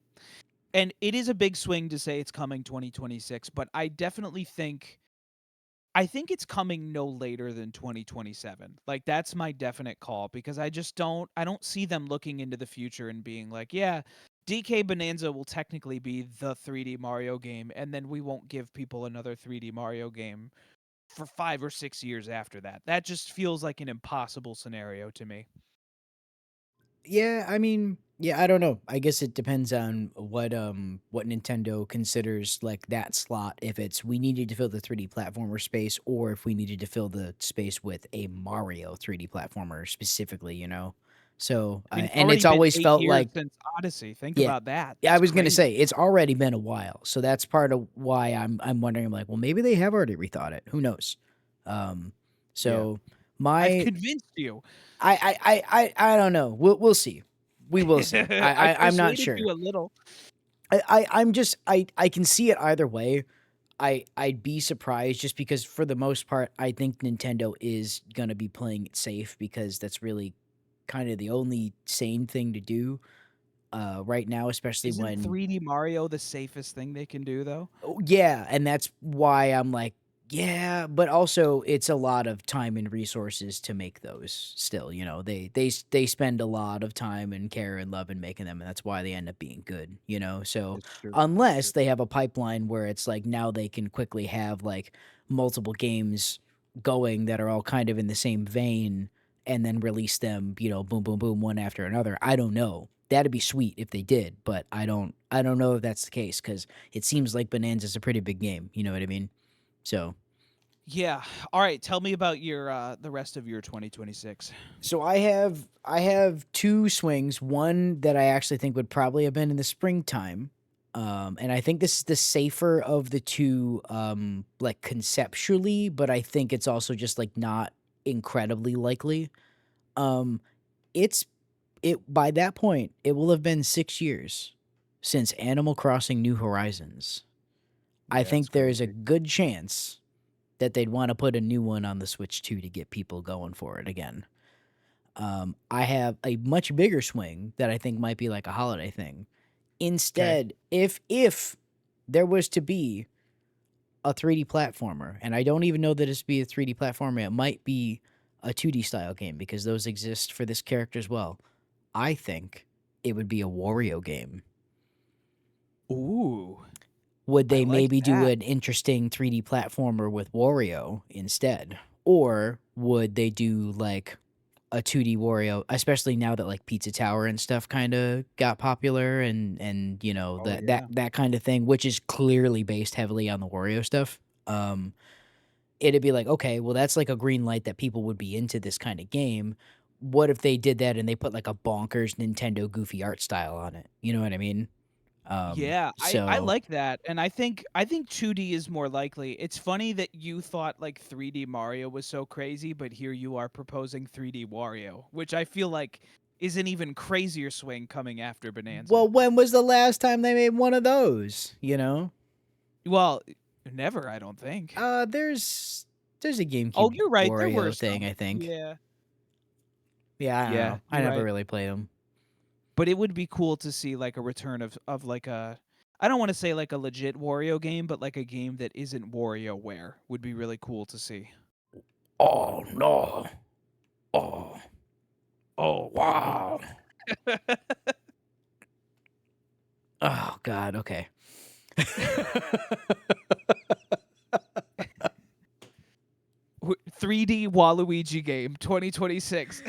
And it is a big swing to say it's coming 2026, but I think it's coming no later than 2027. Like, that's my definite call because I don't see them looking into the future and being like, "Yeah, DK Bonanza will technically be the 3D Mario game, and then we won't give people another 3D Mario game for 5 or 6 years after that." That just feels like an impossible scenario to me. Yeah, I mean, yeah, I don't know. I guess it depends on what Nintendo considers like that slot. If it's we needed to fill the 3D platformer space, or if we needed to fill the space with a Mario 3D platformer specifically, you know. So I mean, it's and already it's been always 8 felt years like since Odyssey. Think yeah, about that. yeah. I That's was gonna say crazy. it's already been a while, so that's part of why I'm wondering. I'm like, well, maybe they have already rethought it. Who knows? Um, Yeah. so I've my convinced you. I don't know. We'll see. We will see. I I'm not persuaded sure. you a little. I'm just I can see it either way. I'd be surprised just because for the most part I think Nintendo is gonna be playing it safe because that's really kind of the only sane thing to do right now, especially Isn't when 3D Mario the safest thing they can do, though? oh, yeah, and that's why I'm like, yeah, but also it's a lot of time and resources to make those still, you know. They spend a lot of time and care and love in making them, and that's why they end up being good, you know. So It's true. It's true. unless they have a pipeline where it's like now they can quickly have like multiple games going that are all kind of in the same vein and then release them, you know, boom boom boom one after another. I don't know. That'd be sweet if they did, but I don't know if that's the case cuz it seems like Bonanza's a pretty big game, you know what I mean? So Yeah. Alright, tell me about your, the rest of your 2026. so I have 2 swings, one that I actually think would probably have been in the springtime, and I think this is the safer of the 2, like, conceptually, but I think it's also just, like, not incredibly likely. Um, it's it by that point, it will have been 6 years since Animal Crossing New Horizons. I Yeah, it's think there's a crazy. good chance that they'd wanna put a new one on the Switch too to get people going for it again. I have a much bigger swing that I think might be like a holiday thing. Okay. Instead, if there was to be a 3D platformer, and I don't even know that it's be a 3D platformer, it might be a 2D style game because those exist for this character as well. I think it would be a Wario game. Ooh, Would I they like maybe do that. an interesting 3D platformer with Wario instead? Or would they do like a 2D Wario, especially now that like Pizza Tower and stuff kind of got popular and you know Oh, that yeah. that kind of thing, which is clearly based heavily on the Wario stuff. It'd be like, okay, well that's like a green light that people would be into this kind of game. What if they did that and they put like a bonkers Nintendo goofy art style on it? You know what I mean? Yeah, I So like that, and I think 2D is more likely. It's funny that you thought, like, 3D Mario was so crazy, but here you are proposing 3D Wario, which I feel like is an even crazier swing coming after well, Bonanza. when was the last time they made one of those? You know? Well, never, I don't think. There's a Oh, GameCube you're right, there were Wario thing, some. I think. Yeah. Yeah, I don't Yeah, know. I you're never right. really played them. But it would be cool to see, like, a return of, like, a I don't wanna say, like, a legit Wario game, but, like, a game that isn't WarioWare would be really cool to see. Oh no! Oh Oh, wow! Oh god. Okay. 3D Waluigi game 2026.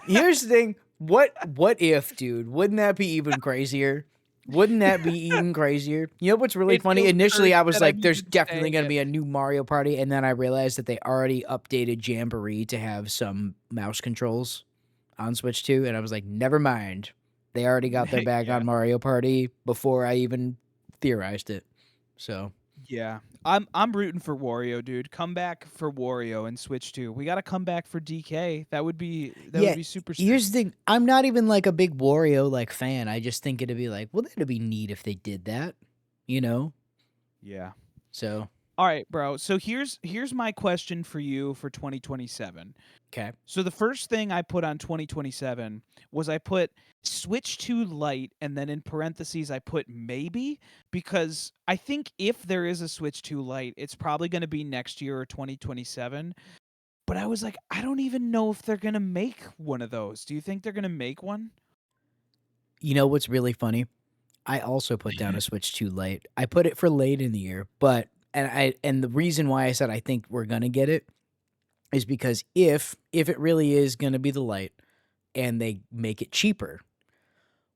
Here's the thing. What if, dude? Wouldn't that be even crazier? Wouldn't that be even crazier? You know what's really It funny? feels Initially, cursed I was that I'm like, "There's even definitely saying going to it. be a new Mario Party," and then I realized that they already updated Jamboree to have some mouse controls on Switch 2, and I was like, "Never mind." They already got their bag Yeah, on Mario Party before I even theorized it. So yeah. I'm rooting for Wario, dude. Come back for Wario and Switch 2. We gotta come back for DK. That would yeah, be super sick. here's the thing. I'm not even like a big Wario like fan. I just think it'd be like, well, that'd be neat if they did that, you know? Yeah. So. All right, bro. So here's my question for you for 2027. Okay. So the first thing I put on 2027 was I put Switch 2 Lite, and then in parentheses I put maybe, because I think if there is a Switch 2 Lite, it's probably going to be next year or 2027. But I was like, I don't even know if they're going to make one of those. Do you think they're going to make one? You know what's really funny? I also put down a Switch 2 Lite. I put it for late in the year, but and the reason why I said I think we're gonna get it is because if it really is gonna be the Lite and they make it cheaper,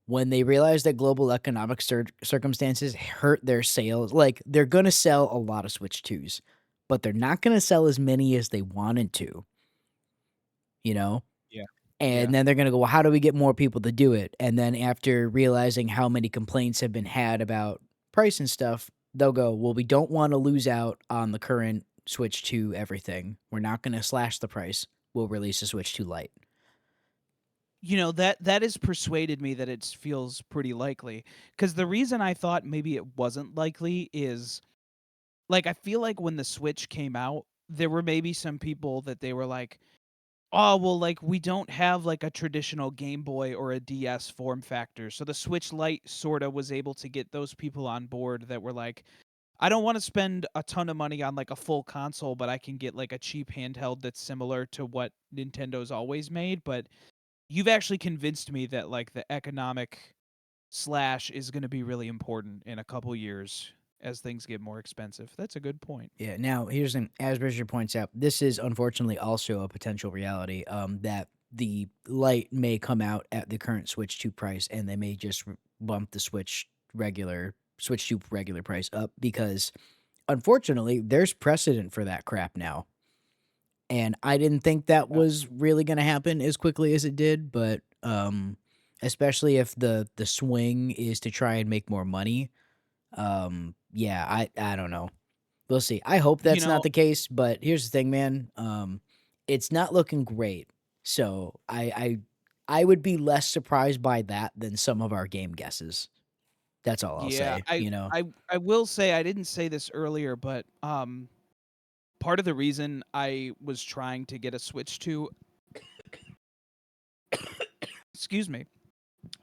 when they realize that global economic circumstances hurt their sales, like they're gonna sell a lot of Switch 2s, but they're not gonna sell as many as they wanted to, you know? Yeah. Yeah. And then they're gonna go, "Well, how do we get more people to do it?" And then after realizing how many complaints have been had about price and stuff, they'll go, "Well, we don't wanna lose out on the current Switch 2 everything. We're not gonna slash the price. We'll release a Switch 2 Lite." That has persuaded me that it feels pretty likely, cuz the reason I thought maybe it wasn't likely is, like, I feel like when the Switch came out, there were maybe some people that they were like, "Oh, well, like, we don't have, like, a traditional Game Boy or a DS form factor." So the Switch Lite sorta was able to get those people on board that were like, "I don't wanna spend a ton of money on, like, a full console, but I can get, like, a cheap handheld that's similar to what Nintendo's always made." But you've actually convinced me that, like, the economic slash is gonna be really important in a couple years as things get more expensive. That's a good point. Yeah, now here's an as Bridger points out, this is unfortunately also a potential reality, that the Lite may come out at the current Switch 2 price, and they may just bump the Switch 2 regular price up because, unfortunately, there's precedent for that crap now. And I didn't think that Yeah. was really gonna happen as quickly as it did, but, especially if the swing is to try and make more money, yeah, I don't know. We'll see. I hope You that's not know the case, but here's the thing, man, it's not looking great. So I would be less surprised by that than some of our game guesses. That's all I'll Yeah, say, I you know? I I will say I didn't say this earlier, but, part of the reason I was trying to get a Switch 2 excuse me,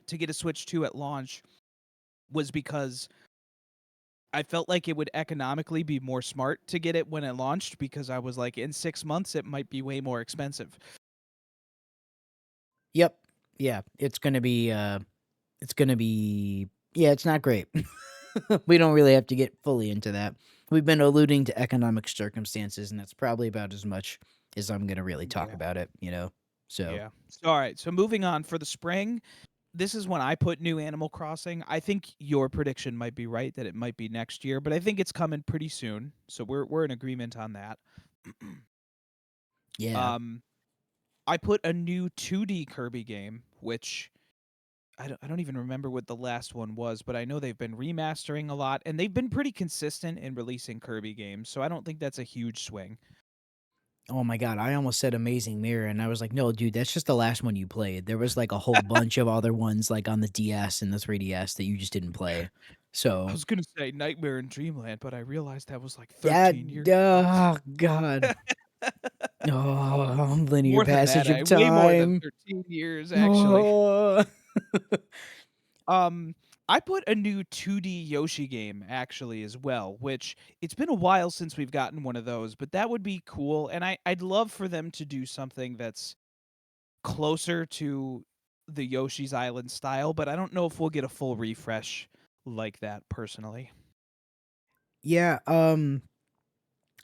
to get a Switch 2 at launch was because I felt like it would economically be more smart to get it when it launched, because I was like, in 6 months, it might be way more expensive. Yep. Yeah, it's gonna be yeah, it's not great. We don't really have to get fully into that. We've been alluding to economic circumstances, and that's probably about as much as I'm gonna really talk Yeah. about it, you know? So, Yeah. Alright, so moving on for the spring, this is when I put new Animal Crossing. I think your prediction might be right that it might be next year, but I think it's coming pretty soon, so we're in agreement on that. yeah. Um, I put a new 2D Kirby game, which I don't even remember what the last one was, but I know they've been remastering a lot, and they've been pretty consistent in releasing Kirby games, so I don't think that's a huge swing. Oh my god, I almost said Amazing Mirror, and I was like, "No, dude, that's just the last one you played." There was, like, a whole bunch of other ones, like, on the DS and the 3DS that you just didn't play. I So, was gonna say Nightmare in Dreamland, but I realized that was like that 13 years ago. oh god. Oh, linear More than passage that, of way more than time. 13 years, actually. Oh. Um, I put a new 2D Yoshi game actually as well, which it's been a while since we've gotten one of those, but that would be cool. And I'd love for them to do something that's closer to the Yoshi's Island style, but I don't know if we'll get a full refresh like that personally. Yeah, I'm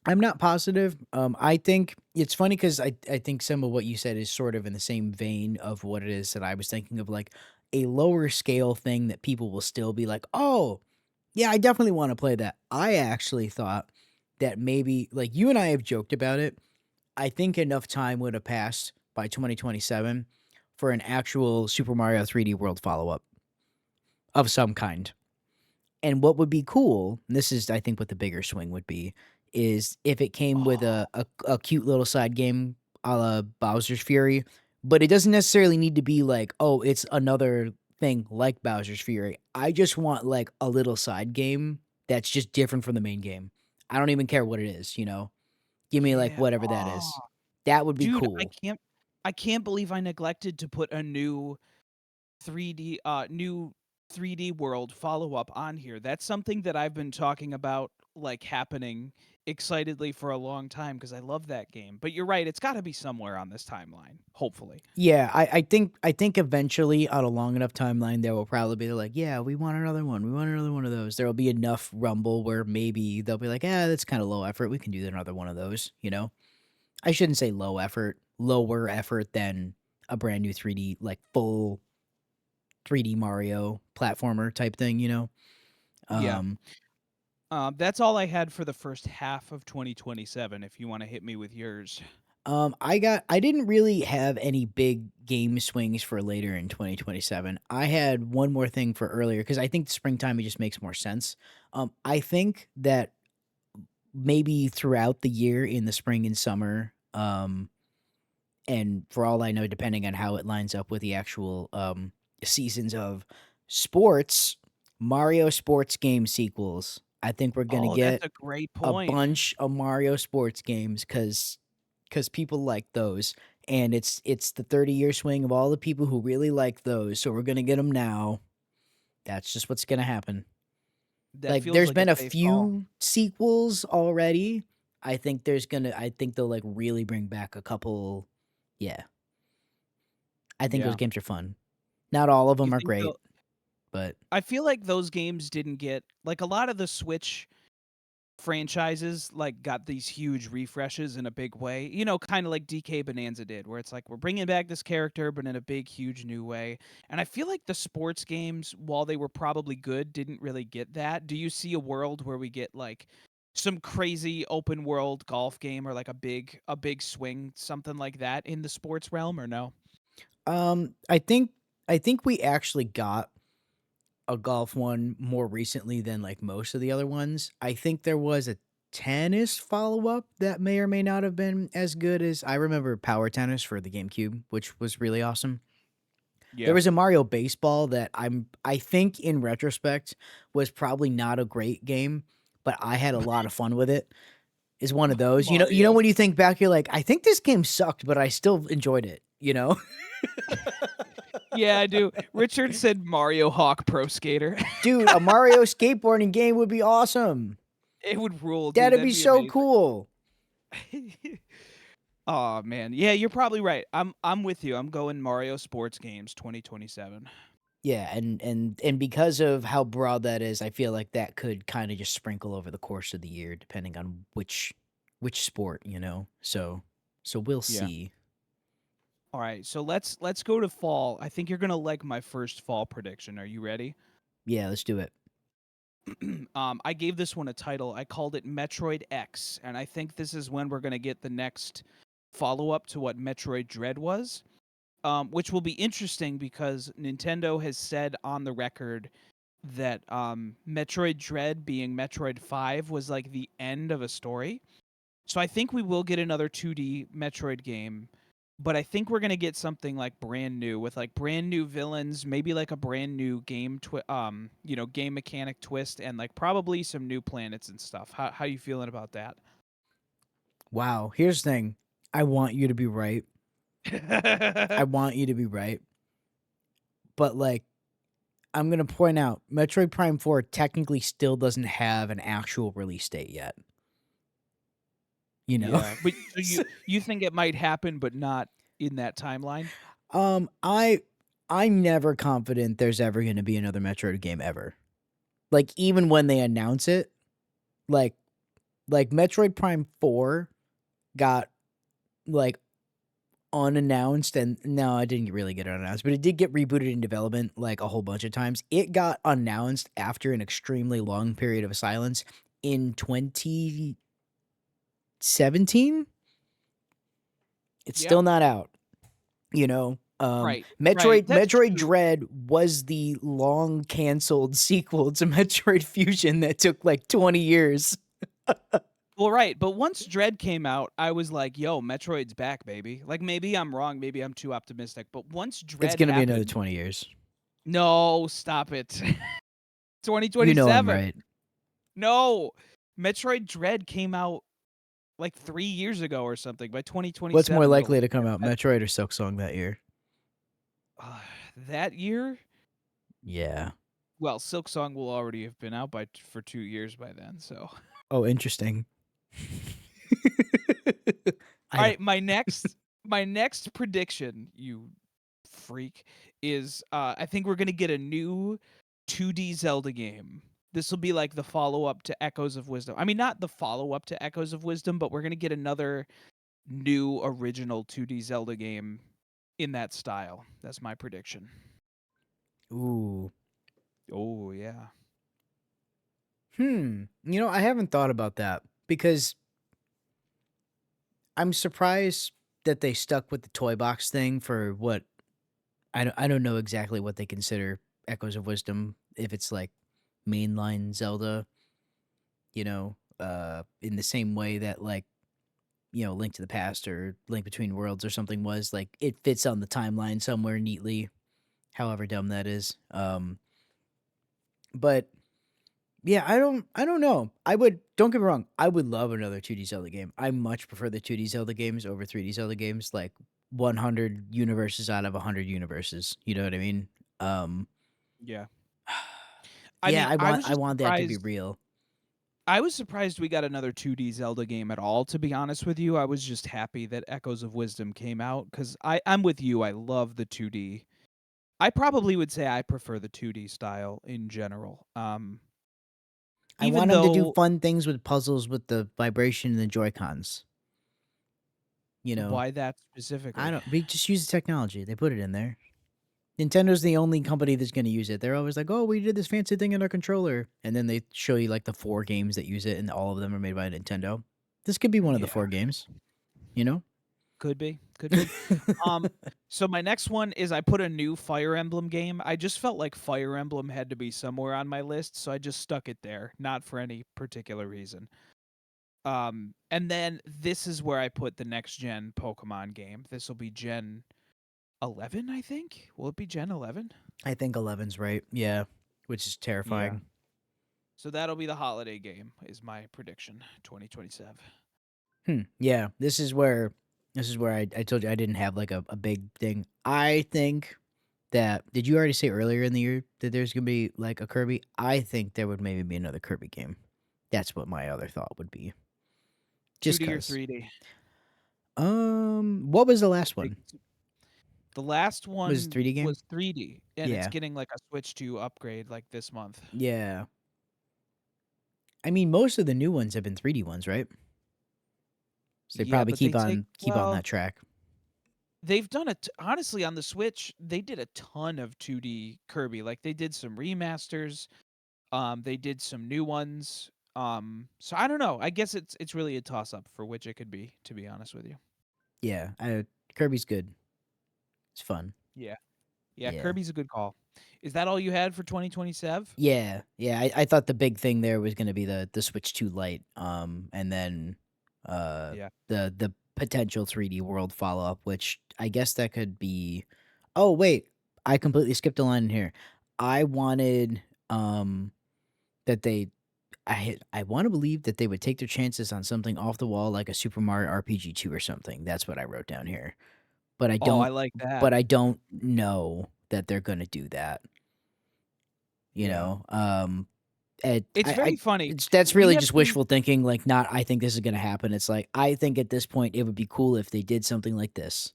not positive. I think it's funny because I think some of what you said is sort of in the same vein of what it is that I was thinking of, like a lower scale thing that people will still be like, "Oh, yeah, I definitely want to play that." I actually thought that maybe, like you and I have joked about it. I think enough time would have passed by 2027 for an actual Super Mario 3D World follow up of some kind. And what would be cool, and this is I think what the bigger swing would be, is if it came with Oh, a cute little side game a la Bowser's Fury, but it doesn't necessarily need to be like, "Oh, it's another thing like Bowser's Fury." I just want, like, a little side game that's just different from the main game. I don't even care what it is, you know? Give me, like, Yeah. whatever that Oh, is. That would be dude, cool. I can't believe I neglected to put a new 3D World follow-up on here. That's something that I've been talking about, like, happening excitedly for a long time because I love that game. But you're right, it's gotta be somewhere on this timeline, hopefully. Yeah, I think eventually on a long enough timeline, there will probably be like, "Yeah, we want another one. We want another one of those." There will be enough rumble where maybe they'll be like, "Ah, that's kinda low effort. We can do another one of those," you know? I shouldn't say low effort, lower effort than a brand new 3D, like, full 3D Mario platformer type thing, you know? Yeah. Um, That's all I had for the first half of 2027, if you wanna hit me with yours. I didn't really have any big game swings for later in 2027. I had one more thing for earlier because I think the springtime, it just makes more sense. I think that maybe throughout the year in the spring and summer, and for all I know, depending on how it lines up with the actual, seasons of sports, Mario sports game sequels. I think we're gonna Oh, that's get a great a point. bunch of Mario sports games because people like those, and it's the 30-year swing of all the people who really like those, so we're gonna get them now. That's just what's gonna happen. That Like, feels there's like a been a safe call. few sequels already. I think they'll, like, really bring back a couple. Yeah. I think those Yeah. games are fun. Not all of You them are think great, they'll but I feel like those games didn't get like, a lot of the Switch franchises, like, got these huge refreshes in a big way, kinda like DK Bonanza did, where it's like, "We're bringing back this character, but in a big, huge new way," and I feel like the sports games, while they were probably good, didn't really get that. Do you see a world where we get, like, some crazy open world golf game or, like, a big swing, something like that in the sports realm, or no? I think we actually got a golf one more recently than, like, most of the other ones. I think there was a tennis follow-up that may or may not have been as good as I remember Power Tennis for the GameCube, which was really awesome. There Yeah. was a Mario Baseball that I think in retrospect was probably not a great game, but I had a lot of fun with it. Is one of those. You know Mario. when you think back, you're like, "I think this game sucked, but I still enjoyed it," you know? Yeah, I do. Richard said Mario Hawk Pro Skater. Dude, a Mario skateboarding game would be awesome. It would rule, dude, That'd that'd be be so amazing. cool. Oh man. Yeah, you're probably right. I'm with you. I'm going Mario Sports Games 2027. Yeah, and because of how broad that is, I feel like that could kinda just sprinkle over the course of the year depending on which sport, you know? So we'll Yeah. see. All right. So let's go to fall. I think you're going to like my first fall prediction. Are you ready? Yeah, let's do it. I gave this one a title. I called it Metroid X, and I think this is when we're going to get the next follow-up to what Metroid Dread was. Which will be interesting because Nintendo has said on the record that Metroid Dread being Metroid 5 was like the end of a story. So I think we will get another 2D Metroid game, but I think we're going to get something like brand new with like brand new villains, maybe like a brand new game mechanic twist and like probably some new planets and stuff. How you feeling about that? Wow, here's the thing. I want you to be right. I want you to be right, but, like, I'm gonna point out, Metroid Prime 4 technically still doesn't have an actual release date yet, you know? Yeah, but so you think it might happen but not in that timeline? Um, I I'm never confident there's ever gonna be another Metroid game ever. Like, even when they announce it, like Metroid Prime 4 got, like, unannounced, and no, it didn't really get unannounced, but it did get rebooted in development, like, a whole bunch of times. It got announced after an extremely long period of silence in 2017? It's Yeah. still not out. You know, Right, right, that's Metroid true. Dread was the long canceled sequel to Metroid Fusion that took, like, 20 years. Well, right, but once Dread came out, I was like, "Yo, Metroid's back, baby." Like, maybe I'm wrong, maybe I'm too optimistic, but once It's Dread gonna be another happened. 20 years. No, stop it. You know I'm 2027. right. No. Metroid Dread came out like 3 years ago or something. By What's more 2027, it'll likely to come get out, that Metroid or Silksong that year? that year? Yeah. Well, Silk Song will already have been out for 2 years by then, so Oh, interesting. I don't Alright, my next prediction, you freak, is, I think we're gonna get a new 2D Zelda game. This'll be like the follow-up to Echoes of Wisdom. I mean, not the follow-up to Echoes of Wisdom, but we're gonna get another new original 2D Zelda game in that style. That's my prediction. Ooh. Oh, yeah. I haven't thought about that because I'm surprised that they stuck with the toy box thing for what I don't know exactly what they consider Echoes of Wisdom, if it's like mainline Zelda, in the same way that like, Link to the Past or Link Between Worlds or something was like it fits on the timeline somewhere neatly, however dumb that is. But yeah, I don't know. Don't get me wrong, I would love another 2D Zelda game. I much prefer the 2D Zelda games over 3D Zelda games, like 100 universes out of 100 universes, you know what I mean? Um, Yeah. I yeah, mean, I want that to be real. I was surprised we got another 2D Zelda game at all, to be honest with you. I was just happy that Echoes of Wisdom came out because I'm with you. I love the 2D. I probably would say I prefer the 2D style in general. I Even want them to do though fun things with puzzles with the vibration and the Joy-Cons, you know? why that I specifically? don't we just use the technology, they put it in there. Nintendo's the only company that's gonna use it. They're always like, "Oh, we did this fancy thing in our controller," and then they show you, like, the 4 games that use it, and all of them are made by Nintendo. This could be one of the Yeah, 4 games, you know? could be, could be. Um, so my next one is I put a new Fire Emblem game. I just felt like Fire Emblem had to be somewhere on my list, so I just stuck it there, not for any particular reason. And then this is where I put the next gen Pokemon game. This will be Gen 11, I think. Will it be Gen 11? I think 11's right, yeah, which is Yeah. terrifying. So that'll be the holiday game is my prediction, 2027. Yeah, this is where I told you I didn't have, like, a big thing. I think that did you already say earlier in the year that there's gonna be, like, a Kirby? I think there would maybe be another Kirby game. That's what my other thought would be. Just 2D or 'cause. 3D? What was the last Big one? The last Was it one 3D game? was 3D, and it's Yeah. getting like a Switch 2 upgrade like this month. Yeah. I mean, most of the new ones have been 3D ones, right? So they Yeah, probably but they take keep on that track. they've done it honestly on the Switch. They did a ton of 2D Kirby. Like they did some remasters. They did some new ones. So I don't know. I guess it's really a toss up for which it could be. To be honest with you. Yeah, Kirby's good. It's fun. Yeah, yeah. Yeah. Kirby's a good call. Is that all you had for 2027? Yeah, yeah, I thought the big thing there was gonna be the Switch 2 Lite, and then, Yeah. the potential 3D World follow-up, which I guess that could be oh, wait, I completely skipped a line in here. I wanted, that they I wanna believe that they would take their chances on something off the wall like a Super Mario RPG 2 or something, that's what I wrote down here, but I Oh, I don't like that. but I don't know that they're gonna do that, you Yeah. know? And It's very funny. that's We really have just been wishful thinking, like, not, "I think this is gonna happen." It's like, I think at this point, it would be cool if they did something like this.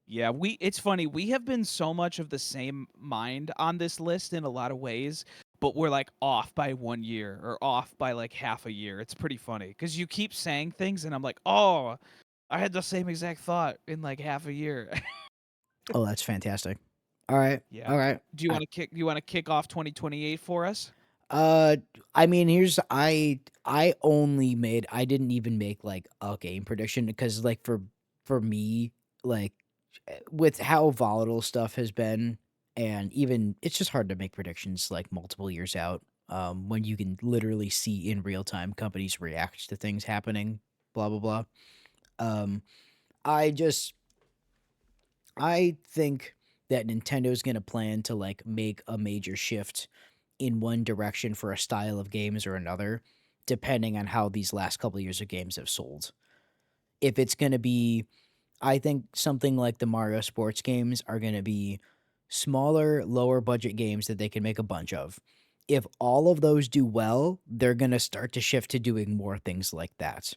Yeah, we it's funny. We have been so much of the same mind on this list in a lot of ways, but we're like off by 1 year or off by like half a year. It's pretty funny cuz you keep saying things and I'm like, "Oh, I had the same exact thought in like half a year." Oh, that's fantastic. Alright, Yeah. alright. Do you want to kick off 2028 for us? Uh, I mean, here's I didn't even make, like, a game prediction because, like, for me, like, with how volatile stuff has been, and even it's just hard to make predictions, like, multiple years out, when you can literally see in real time companies react to things happening, blah, blah, blah. Um, I just I think that Nintendo's gonna plan to, like, make a major shift in one direction for a style of games or another, depending on how these last couple of years of games have sold. If it's gonna be I think something like the Mario sports games are gonna be smaller, lower budget games that they can make a bunch of. If all of those do well, they're gonna start to shift to doing more things like that.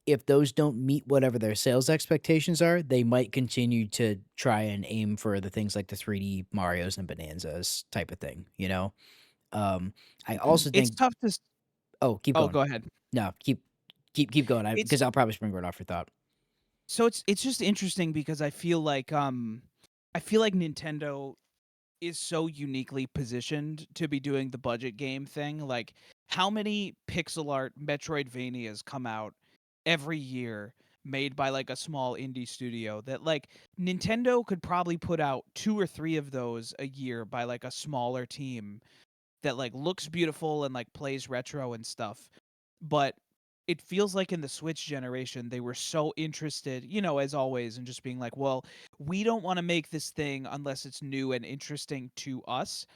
If those don't meet whatever their sales expectations are, they might continue to try and aim for the things like the 3D Marios and Bonanzas type of thing, you know? I also It's think tough to s Oh, keep Oh, going. go ahead. No, keep going, I It's because I'll probably springboard off your thought. so it's just interesting because I feel like Nintendo is so uniquely positioned to be doing the budget game thing. Like, how many pixel art Metroidvanias come out every year made by like a small indie studio that like Nintendo could probably put out 2 or 3 of those a year by like a smaller team that like looks beautiful and like plays retro and stuff. But it feels like in the Switch generation, they were so interested, as always, in just being like, well, we don't want to make this thing unless it's new and interesting to us.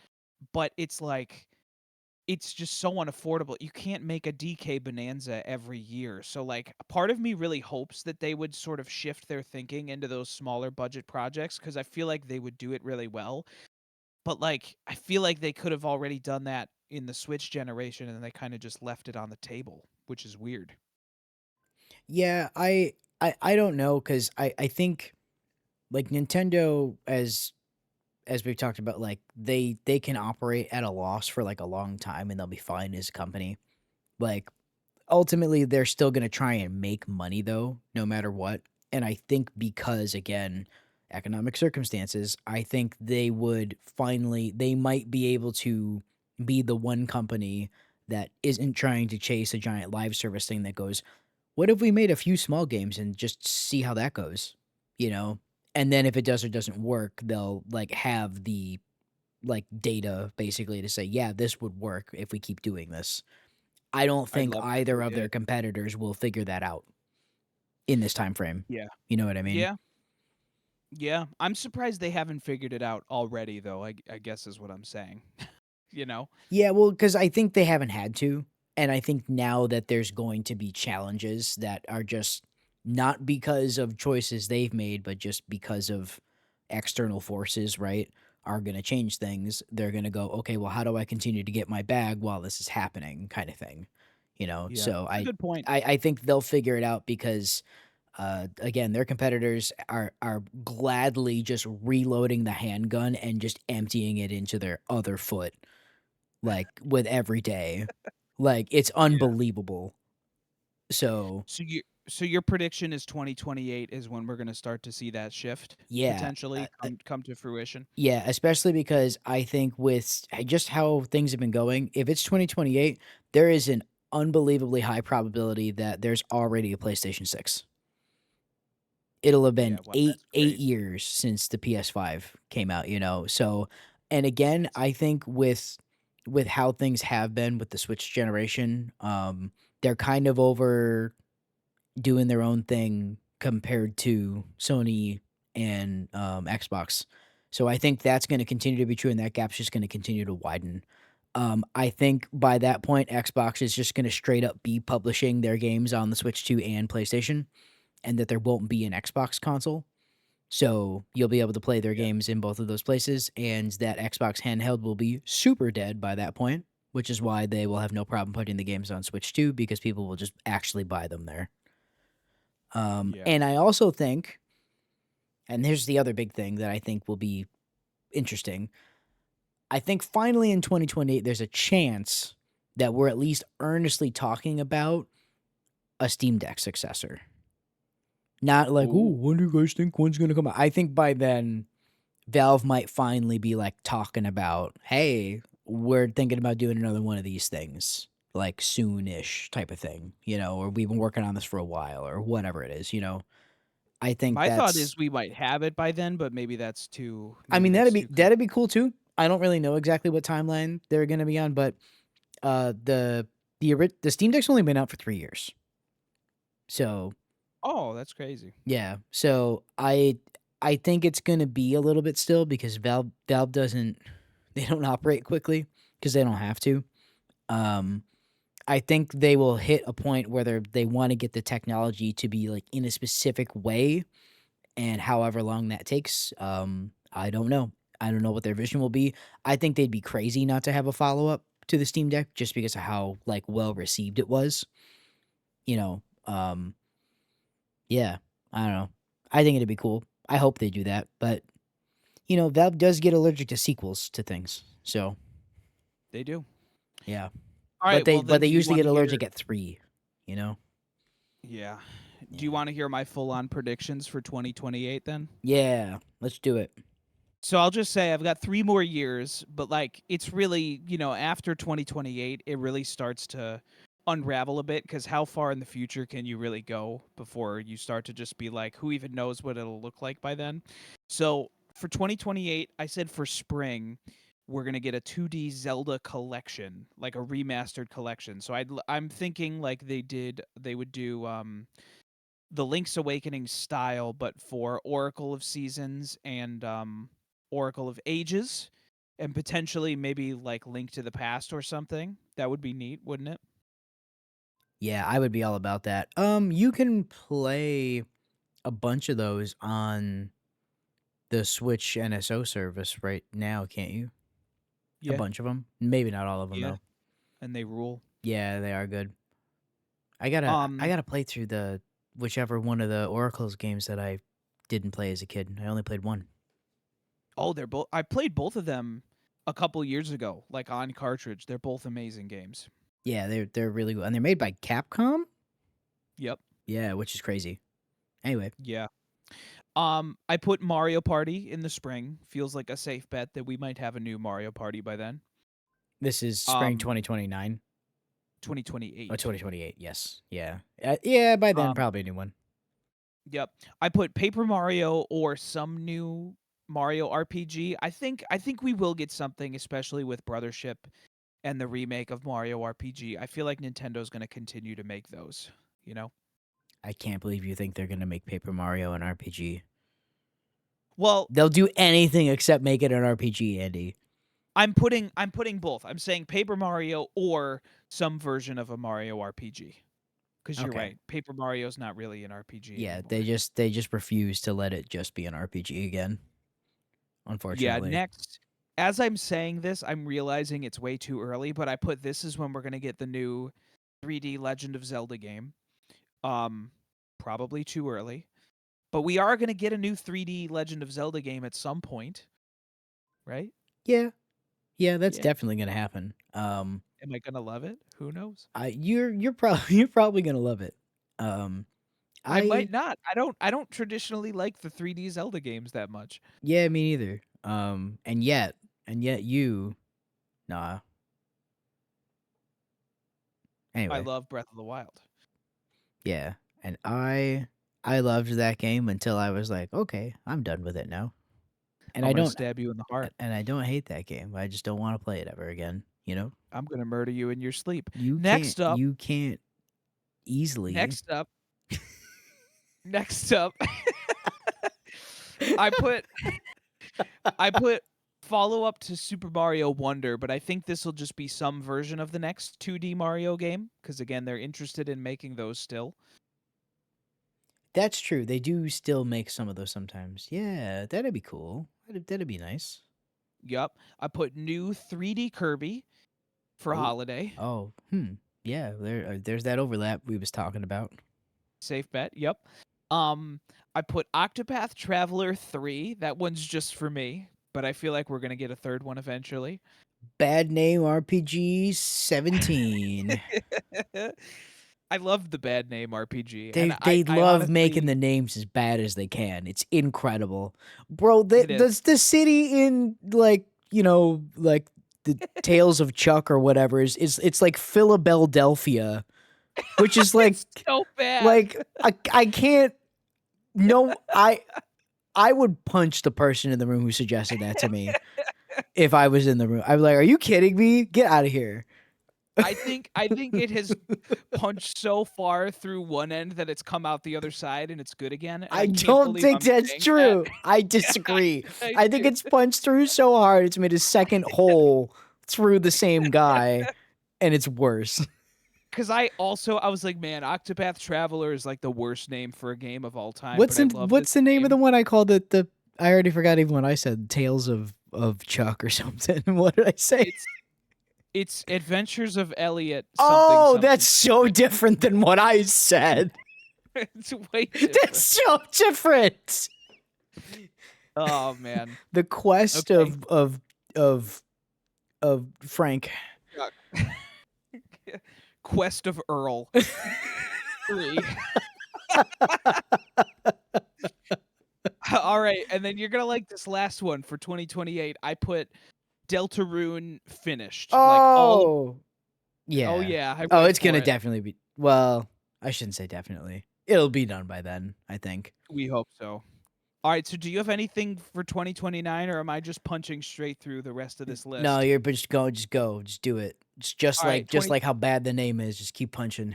But it's like, it's just so unaffordable. You can't make a DK Bonanza every year. So, like, part of me really hopes that they would sort of shift their thinking into those smaller budget projects because I feel like they would do it really well. But, like, I feel like they could have already done that in the Switch generation, and they kinda just left it on the table, which is weird. Yeah, I don't know because I think, like, Nintendo, as we've talked about, like, they can operate at a loss for, like, a long time, and they'll be fine as a company. Like, ultimately, they're still gonna try and make money though, no matter what, and I think because, again, economic circumstances, I think they might be able to be the one company that isn't trying to chase a giant live service thing that goes, "What if we made a few small games and just see how that goes?" You know? And then if it does or doesn't work, they'll, like, have the, like, data basically to say, "Yeah, this would work if we keep doing this." I don't I'd think love it if either they of their did. competitors will figure that out in this time frame. Yeah. You know what I mean? Yeah. Yeah. I'm surprised they haven't figured it out already, though, I guess is what I'm saying, you know? Yeah, well, because I think they haven't had to, and I think now that there's going to be challenges that are just not because of choices they've made, but just because of external forces, right, are gonna change things. They're gonna go, "Okay, well, how do I continue to get my bag while this is happening?" kinda thing, you know? Yeah. So It's a good point. I think they'll figure it out because again, their competitors are gladly just reloading the handgun and just emptying it into their other foot, like, with every day. Like, it's Yeah. unbelievable. So, So your prediction is 2028 is when we're gonna start to see that shift yeah, potentially come to fruition? yeah, especially because I think with just how things have been going, if it's 2028, there is an unbelievably high probability that there's already a PlayStation 6. It'll have Yeah, been wow, 8 that's 8 crazy. years since the PS5 came out, you know? So and again, That's I think with how things have been with the Switch generation, they're kind of over doing their own thing compared to Sony and, Xbox. So I think that's gonna continue to be true, and that gap's just gonna continue to widen. I think by that point, Xbox is just gonna straight up be publishing their games on the Switch 2 and PlayStation, and that there won't be an Xbox console. So you'll be able to play their yeah. games in both of those places, and that Xbox handheld will be super dead by that point, which is why they will have no problem putting the games on Switch 2 because people will just actually buy them there. Yeah. And I also think, and here's the other big thing that I think will be interesting. I think finally in 2028, there's a chance that we're at least earnestly talking about a Steam Deck successor. Not like, oh, Ooh. when do you guys think one's gonna come out? I think by then Valve might finally be like talking about, hey, we're thinking about doing another one of these things, like soon-ish type of thing, you know, or we've been working on this for a while, or whatever it is, you know. I think My thought is that's we might have it by then, but I maybe mean, that's too that'd be conservative. cool too. I don't really know exactly what timeline they're gonna be on, but the Steam Deck's only been out for 3 years. So, Oh, that's crazy. yeah. So, I think it's gonna be a little bit still because Valve doesn't they don't operate quickly because they don't have to. Um, I think they will hit a point where they want to get the technology to be like in a specific way, and however long that takes, I don't know. I don't know what their vision will be. I think they'd be crazy not to have a follow up to the Steam Deck just because of how like well received it was. You know, yeah, I don't know. I think it'd be cool. I hope they do that, but Valve does get allergic to sequels to things, so They do. yeah. All But right. they Well, but then, they do you usually want get to hear? allergic at 3, you know? Yeah. Do you Yeah. want to hear my full-on predictions for 2028 then? Yeah, let's do it. So I'll just say I've got 3 more years, but like it's really, after 2028, it really starts to unravel a bit cuz how far in the future can you really go before you start to just be like who even knows what it'll look like by then. So for 2028, I said for spring we're going to get a 2D Zelda collection, like a remastered collection. So I'm thinking like they would do the Link's Awakening style, but for Oracle of Seasons and Oracle of Ages, and potentially maybe like Link to the Past or something. That would be neat, wouldn't it? Yeah, I would be all about that. You can play a bunch of those on the Switch NSO service right now, can't you? A Yeah, bunch of them. Maybe not all of them yeah, though. and they rule. Yeah, they are good. I Um, gotta play through the whichever one of the Oracle's games that I didn't play as a kid. I only played one. oh, they're both. I played both of them a couple years ago, like on cartridge. They're both amazing games. Yeah, they're really good, and they're made by Capcom. Yep. Yeah, which is crazy. Anyway, Yeah. I put Mario Party in the spring. Feels like a safe bet that we might have a new Mario Party by then. this is spring Um, 2029 or 2028. 2028. Yes, yeah, yeah. By then, Um, probably a new one. Yep. I put Paper Mario or some new Mario RPG. I think we will get something, especially with Brothership and the remake of Mario RPG. I feel like Nintendo's going to continue to make those, you know. I can't believe you think they're gonna make Paper Mario an RPG. Well, They'll do anything except make it an RPG, Andy. I'm putting both. I'm saying Paper Mario or some version of a Mario RPG. Cuz you're Okay. right. Paper Mario's not really an RPG Yeah, they anymore. just they just refuse to let it just be an RPG again. Yeah, Unfortunately. next, as I'm saying this, I'm realizing it's way too early, but I put this is when we're going to get the new 3D Legend of Zelda game. Um Probably too early, but we are going to get a new 3D Legend of Zelda game at some point, right? Yeah, yeah, that's Yeah. definitely gonna happen. Am I going to love it? Who knows? You're probably you're probably gonna love it. Um, I might I not. I don't traditionally like the 3D Zelda games that much. Yeah, me neither. And yet you, nah. I Anyway, love Breath of the Wild. yeah, and I loved that game until I was like, okay, I'm done with it now, and I'm I going to don't stab you in the heart. and I don't hate that game. I just don't want to play it ever again. You know, I'm going to murder you in your sleep. you can't Next up, you can't easily. next up, next up, I put I put follow up to Super Mario Wonder, but I think this will just be some version of the next 2D Mario game because again, they're interested in making those still. That's true. They do still make some of those sometimes. Yeah, that'd be cool. That'd be nice. Yup. I put new 3D Kirby for Oh, holiday. oh, yeah. There's that overlap we was talking about. Safe bet. Yep. Um I put Octopath Traveler 3. That one's just for me, but I feel like we're going to get a third one eventually. Bad name RPG 17. I love the bad name RPG, and They I they I love making honestly the names as bad as they can. It's incredible. Bro, it is. the city in like the Tales of Chuck or whatever is it's like Philadelphia, which is It's so bad. like I can't no I would punch the person in the room who suggested that to me if I was in the room. I'd be like, "Are you kidding me? Get out of here." I think it has punched so far through one end that it's come out the other side and it's good again, and I I can't don't believe think I'm that's saying that. true. I I disagree. I I think do. it's punched through so hard it's made a second hole through the same guy, and it's worse. Because I was like, man, Octopath Traveler is like the worst name for a game of all time, but I love this What's the name of game. the one I called it? The I already forgot even what I said. Tales of Chuck or something. What did I say? It's it's Adventures of Elliot something Oh, something. that's so different than what I said. It's way That's different. so different. Oh man. The quest Okay. of Frank. Yeah. Quest of Earl 3. All right, and then you're gonna like this last one for 2028. I put Deltarune finished. Like all of Oh, oh yeah. yeah, I Oh, went it's for gonna it. definitely be. Well, I shouldn't say definitely. It'll be done by then, I think. We hope so. All right, so do you have anything for 2029 or am I just punching straight through the rest of this No, list? you're but just go, just do it. All right, Just 20 like how bad the name is. Just keep punching.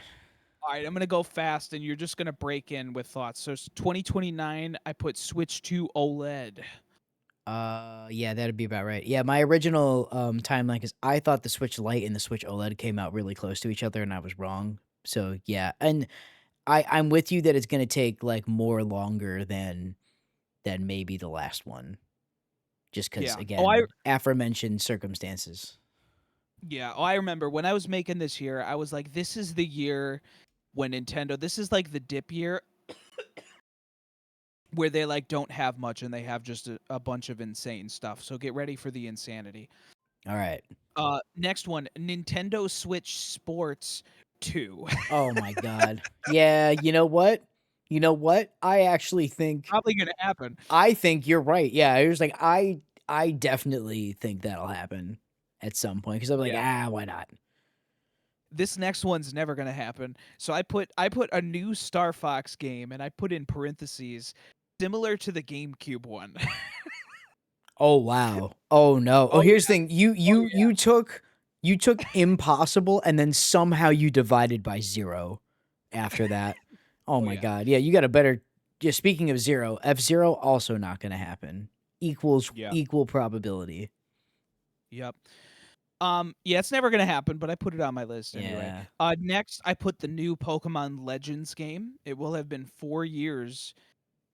All right, I'm going to go fast and you're just going to break in with thoughts. So 2029, I put Switch to OLED. Yeah, that'd be about right. Yeah, my original timeline is I thought the Switch Lite and the Switch OLED came out really close to each other, and I was wrong. So yeah, and I'm with you that it's gonna take like more longer than maybe the last one, just because Yeah. Oh, I again, aforementioned circumstances. yeah, oh, I remember when I was making this year, I was like this is the year when Nintendo, this is like the dip year where they like don't have much and they have just a bunch of insane stuff. So get ready for the insanity. All right. Next one, Nintendo Switch Sports 2. Oh my god. Yeah. You know what? You know what? I actually think Probably gonna happen. I think you're right. Yeah, it was like I definitely think that'll happen at some point because I'm like, Yeah. why not? This next one's never gonna happen. So I put a new Star Fox game and I put in parentheses similar to the GameCube one. Oh wow. Oh no. Oh, Oh here's yeah. the thing. You Oh you yeah. you took you took impossible and then somehow you divided by 0 after that. Oh Oh my yeah. god. Yeah, you got a better just speaking of 0, F-Zero also not going to happen. Equals Yeah. equal probability. Yep. Yeah, it's never gonna happen, but I put it on my list anyway. Yeah. Next I put the new Pokemon Legends game. It will have been 4 years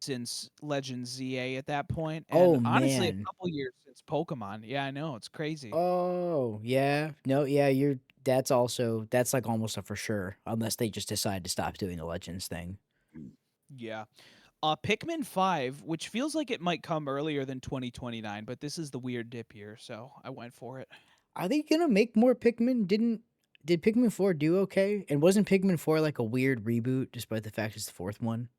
since Legends ZA at that point, and Oh honestly, a man. couple years since Pokemon. Yeah, I know it's crazy. Oh, yeah. No, yeah, you're that's also that's like almost a for sure unless they just decide to stop doing the Legends thing. Yeah. Pikmin 5, which feels like it might come earlier than 2029, but this is the weird dip year, so I went for it. Are they gonna make more Pikmin? Did Pikmin 4 do okay? And wasn't Pikmin 4 like a weird reboot despite the fact it's the fourth one?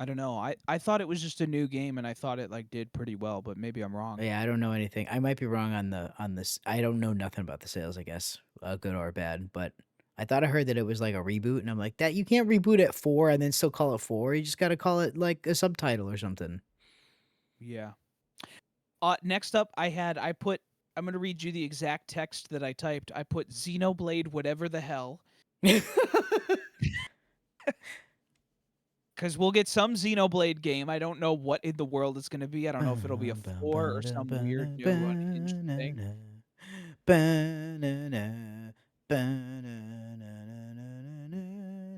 I don't know. I thought it was just a new game and I thought it like did pretty well, but maybe I'm wrong. Yeah, I don't know anything. I might be wrong on this. I don't know nothing about the sales, I guess, good or bad, but I thought I heard that it was like a reboot and I'm like, that you can't reboot at 4 and then still call it 4. You just got to call it like a subtitle or something. Yeah. Next up I'm going to read you the exact text that I typed. I put Xenoblade whatever the hell cuz we'll get some Xenoblade game. I don't know what in the world it's going to be. I don't know if it'll be a 4 or some weird new unhinged thing.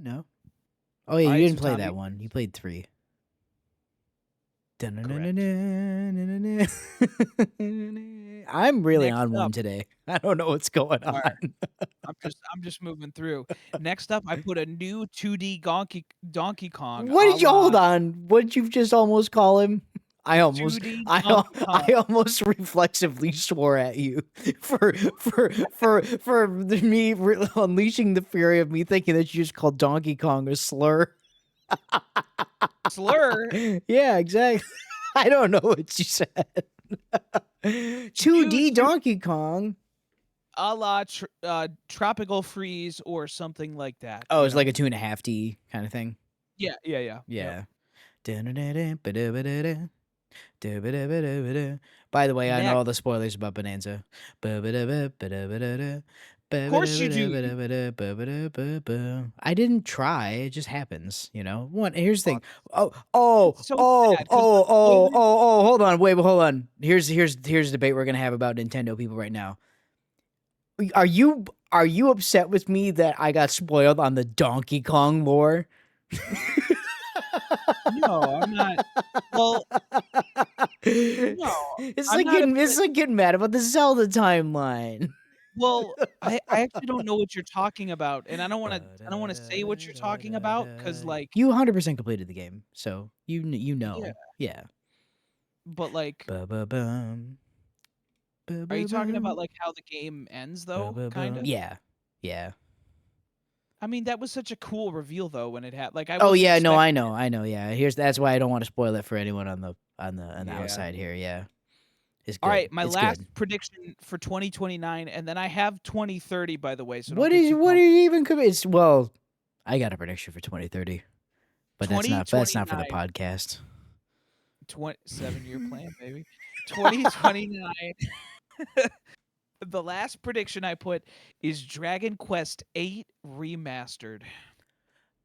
No. Oh yeah, All you right, so didn't play that Tommy, one. You played 3. correct. I'm really Next on one up, today. I don't know what's going all on. right, I'm just moving through. Next up, I put a new 2D Donkey Kong, What a did you hold la on? What did you just almost call him?2D Donkey I Kong. almost reflexively swore at you for me unleashing the fury of me thinking that you just called Donkey Kong a slur. Slur, Yeah, exactly. I don't know what you said. new 2D Donkey Kong. a la Tropical Freeze or something like that, Oh, you it's like know? a 2.5D kind of thing. Yeah, yeah, yeah. Yep. Yeah. By the way, I know all Next, the spoilers about Bonanza. of course you do. I didn't try. It just happens, you know. One. Here's the Oh, thing. Oh. it's so sad because the spoilers. Hold on. Wait. Hold on. Here's a debate we're gonna have about Nintendo people right now. Are you? Are you upset with me that I got spoiled on the Donkey Kong lore? No, I'm not. Well, no, I'm not It's upset. like getting mad about the Zelda timeline. Well, I actually don't know what you're talking about, and I don't wanna say what you're talking about because like, You 100% completed the game, so you yeah, know. Yeah. but, like, Ba-ba-bum, are you talking about, ba-ba-bum, like, how the game ends though, ba-ba-bum. kinda? Yeah. Yeah. I mean, that was such a cool reveal though when it like, I Oh, wasn't yeah, no, expecting it. I know, yeah. That's why I don't wanna spoil it for anyone on the Yeah. outside here, yeah. It's good. Alright, my It's last good. prediction for 2029, and then I have 2030, by the way, so don't get too What are pumped. you even it's well, I got a prediction for 2030, but that's not for the 2029, podcast. 7-year plan, baby. 2029, the last prediction I put is Dragon Quest VIII Remastered.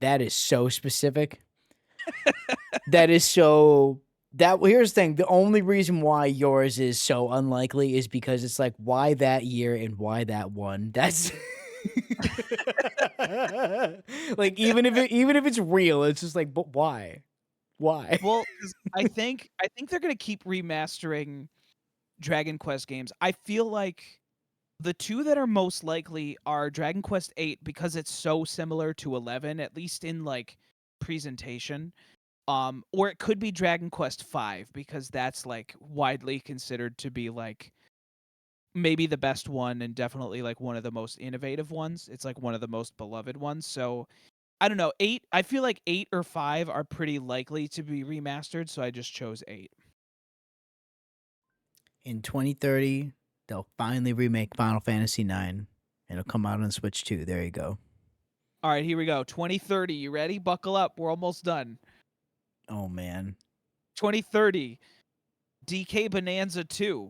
That is so specific. That is so that here's the thing. The only reason why yours is so unlikely is because it's like why that year and why that one. That's like even if it's real, it's just like but why? Why? Well, 'cause I think they're gonna keep remastering Dragon Quest games. I feel like the 2 that are most likely are Dragon Quest VIII because it's so similar to 11, at least in, like, presentation, or it could be Dragon Quest V because that's, like, widely considered to be, like, maybe the best one and definitely, like, one of the most innovative ones. It's, like, one of the most beloved ones, so I don't know, 8 I feel like 8 or 5 are pretty likely to be remastered, so I just chose 8. In 2030, they'll finally remake Final Fantasy 9 and it'll come out on Switch too. There you go. Alright, here we go, 2030, you ready? Buckle up, we're almost done. Oh man. 2030, DK Bonanza 2.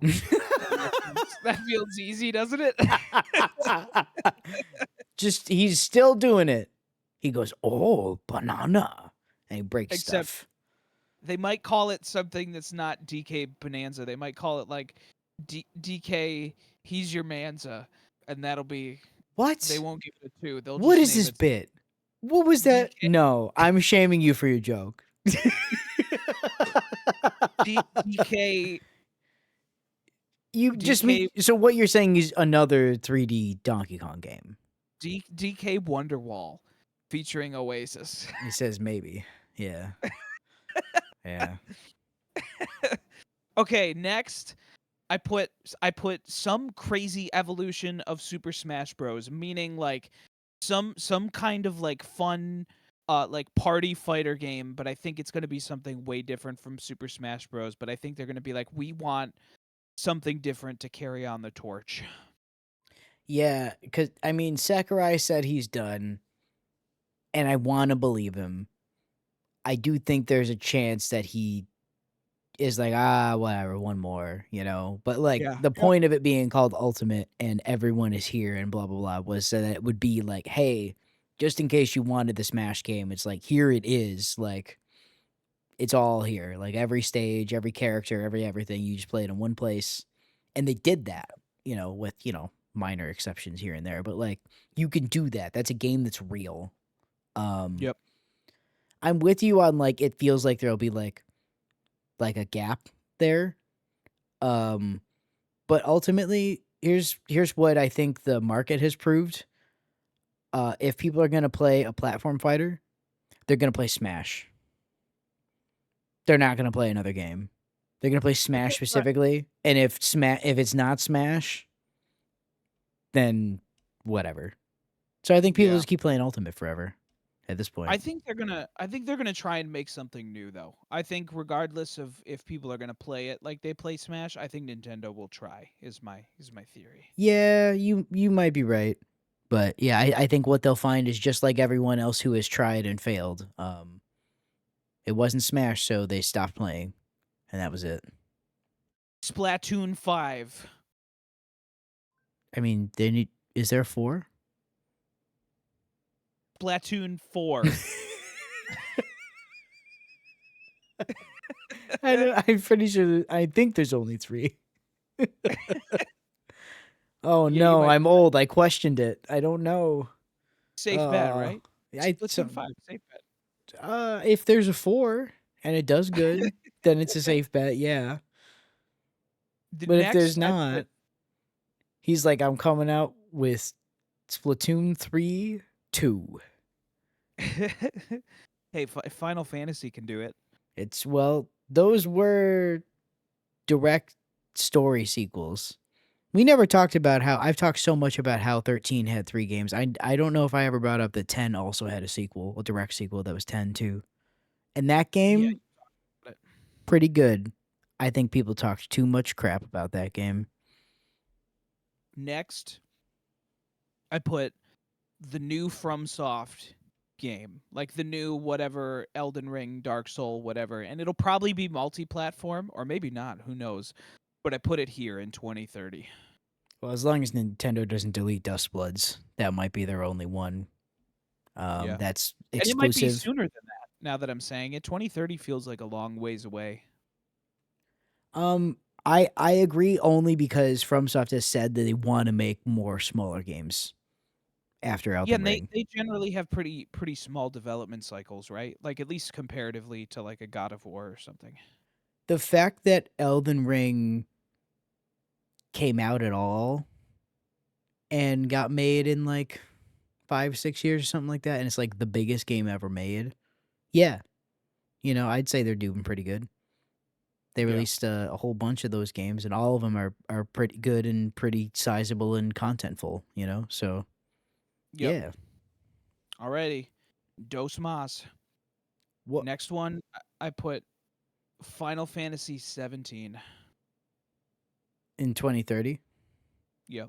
That feels easy, doesn't it? Just he's still doing it. He goes, "Oh, banana." And he breaks Except stuff. they might call it something that's not DK Bonanza. They might call it, like, DK He's Your Manza, and that'll be they What? won't give it a 2, they'll What just is name this it bit? What was that? DK No, I'm shaming you for your joke. DK You just DK mean so what you're saying is another 3D Donkey Kong game. DK Wonderwall featuring Oasis. He says maybe. Yeah. Yeah. Okay, next I put some crazy evolution of Super Smash Bros, meaning like some kind of like fun like party fighter game, but I think it's going to be something way different from Super Smash Bros, but I think they're going to be like we want something different to carry on the torch. Yeah, cuz I mean Sakurai said he's done and I want to believe him. I do think there's a chance that he is like, ah, whatever, one more, you know. But like Yeah. the Yep. point of it being called Ultimate and everyone is here and blah blah blah was so that it would be like, hey, just in case you wanted the Smash game, it's like here it is, like it's all here, like every stage, every character, everything. You just play it in one place, and they did that, you know, with minor exceptions here and there, but like you can do that. That's a game that's real. Um, Yep. I'm with you on like it feels like there'll be like a gap there. Um, but ultimately, here's what I think the market has proved. If people are gonna play a platform fighter, they're gonna play Smash. They're not gonna play another game. They're gonna play Smash Okay. Right. specifically, and if it's not Smash, then whatever. So I think people Yeah. just keep playing Ultimate forever at this point. I think they're gonna try and make something new though. I think regardless of if people are gonna play it like they play Smash, I think Nintendo will try. Is my theory. Yeah, you might be right, but yeah, I think what they'll find is just like everyone else who has tried and failed. It wasn't Smash, so they stopped playing, and that was it. Splatoon 5. I mean, they need. Is there 4? Splatoon 4. I'm pretty sure. I think there's only 3. Oh, Yeah, you no, might I'm be right. old, I questioned it. I don't know. Safe bet, Uh, right? I Splatoon some 5, safe bet. if there's a 4 and it does good, then it's a safe bet, yeah. The But if there's next I put not, he's like, "I'm coming out with Splatoon 3 2." Hey, Final Fantasy can do it. It's well, those were direct story sequels. We never talked about how I've talked so much about how 13 had 3 games. I don't know if I ever brought up that 10 also had a sequel, a direct sequel that was 10 too. And that Yeah, game, but pretty good. I think people talked too much crap about that game. next I put the new FromSoft game, like the new whatever Elden Ring, Dark Soul, whatever, and it'll probably be multi-platform or maybe not, who knows. But I put it here in 2030. Well, as long as Nintendo doesn't delete Dustbloods, that might be their only one. Yeah. That's And it might be exclusive. sooner than that now that I'm saying it. 2030 feels like a long ways away. Um, I agree only because FromSoft has said that they want to make more smaller games after Yeah, Elden and they Ring. they generally have pretty small development cycles, right? Like at least comparatively to like a God of War or something. The fact that Elden Ring came out at all and got made in like 5 6 years or something like that, and it's like the biggest game ever made. Yeah, I'd say they're doing pretty good. They Yeah. released a whole bunch of those games, and all of them are pretty good and pretty sizable and contentful. So Yep. yeah. Alrighty. Dos Mas. What Next one I put Final Fantasy 17. in 2030? Yep.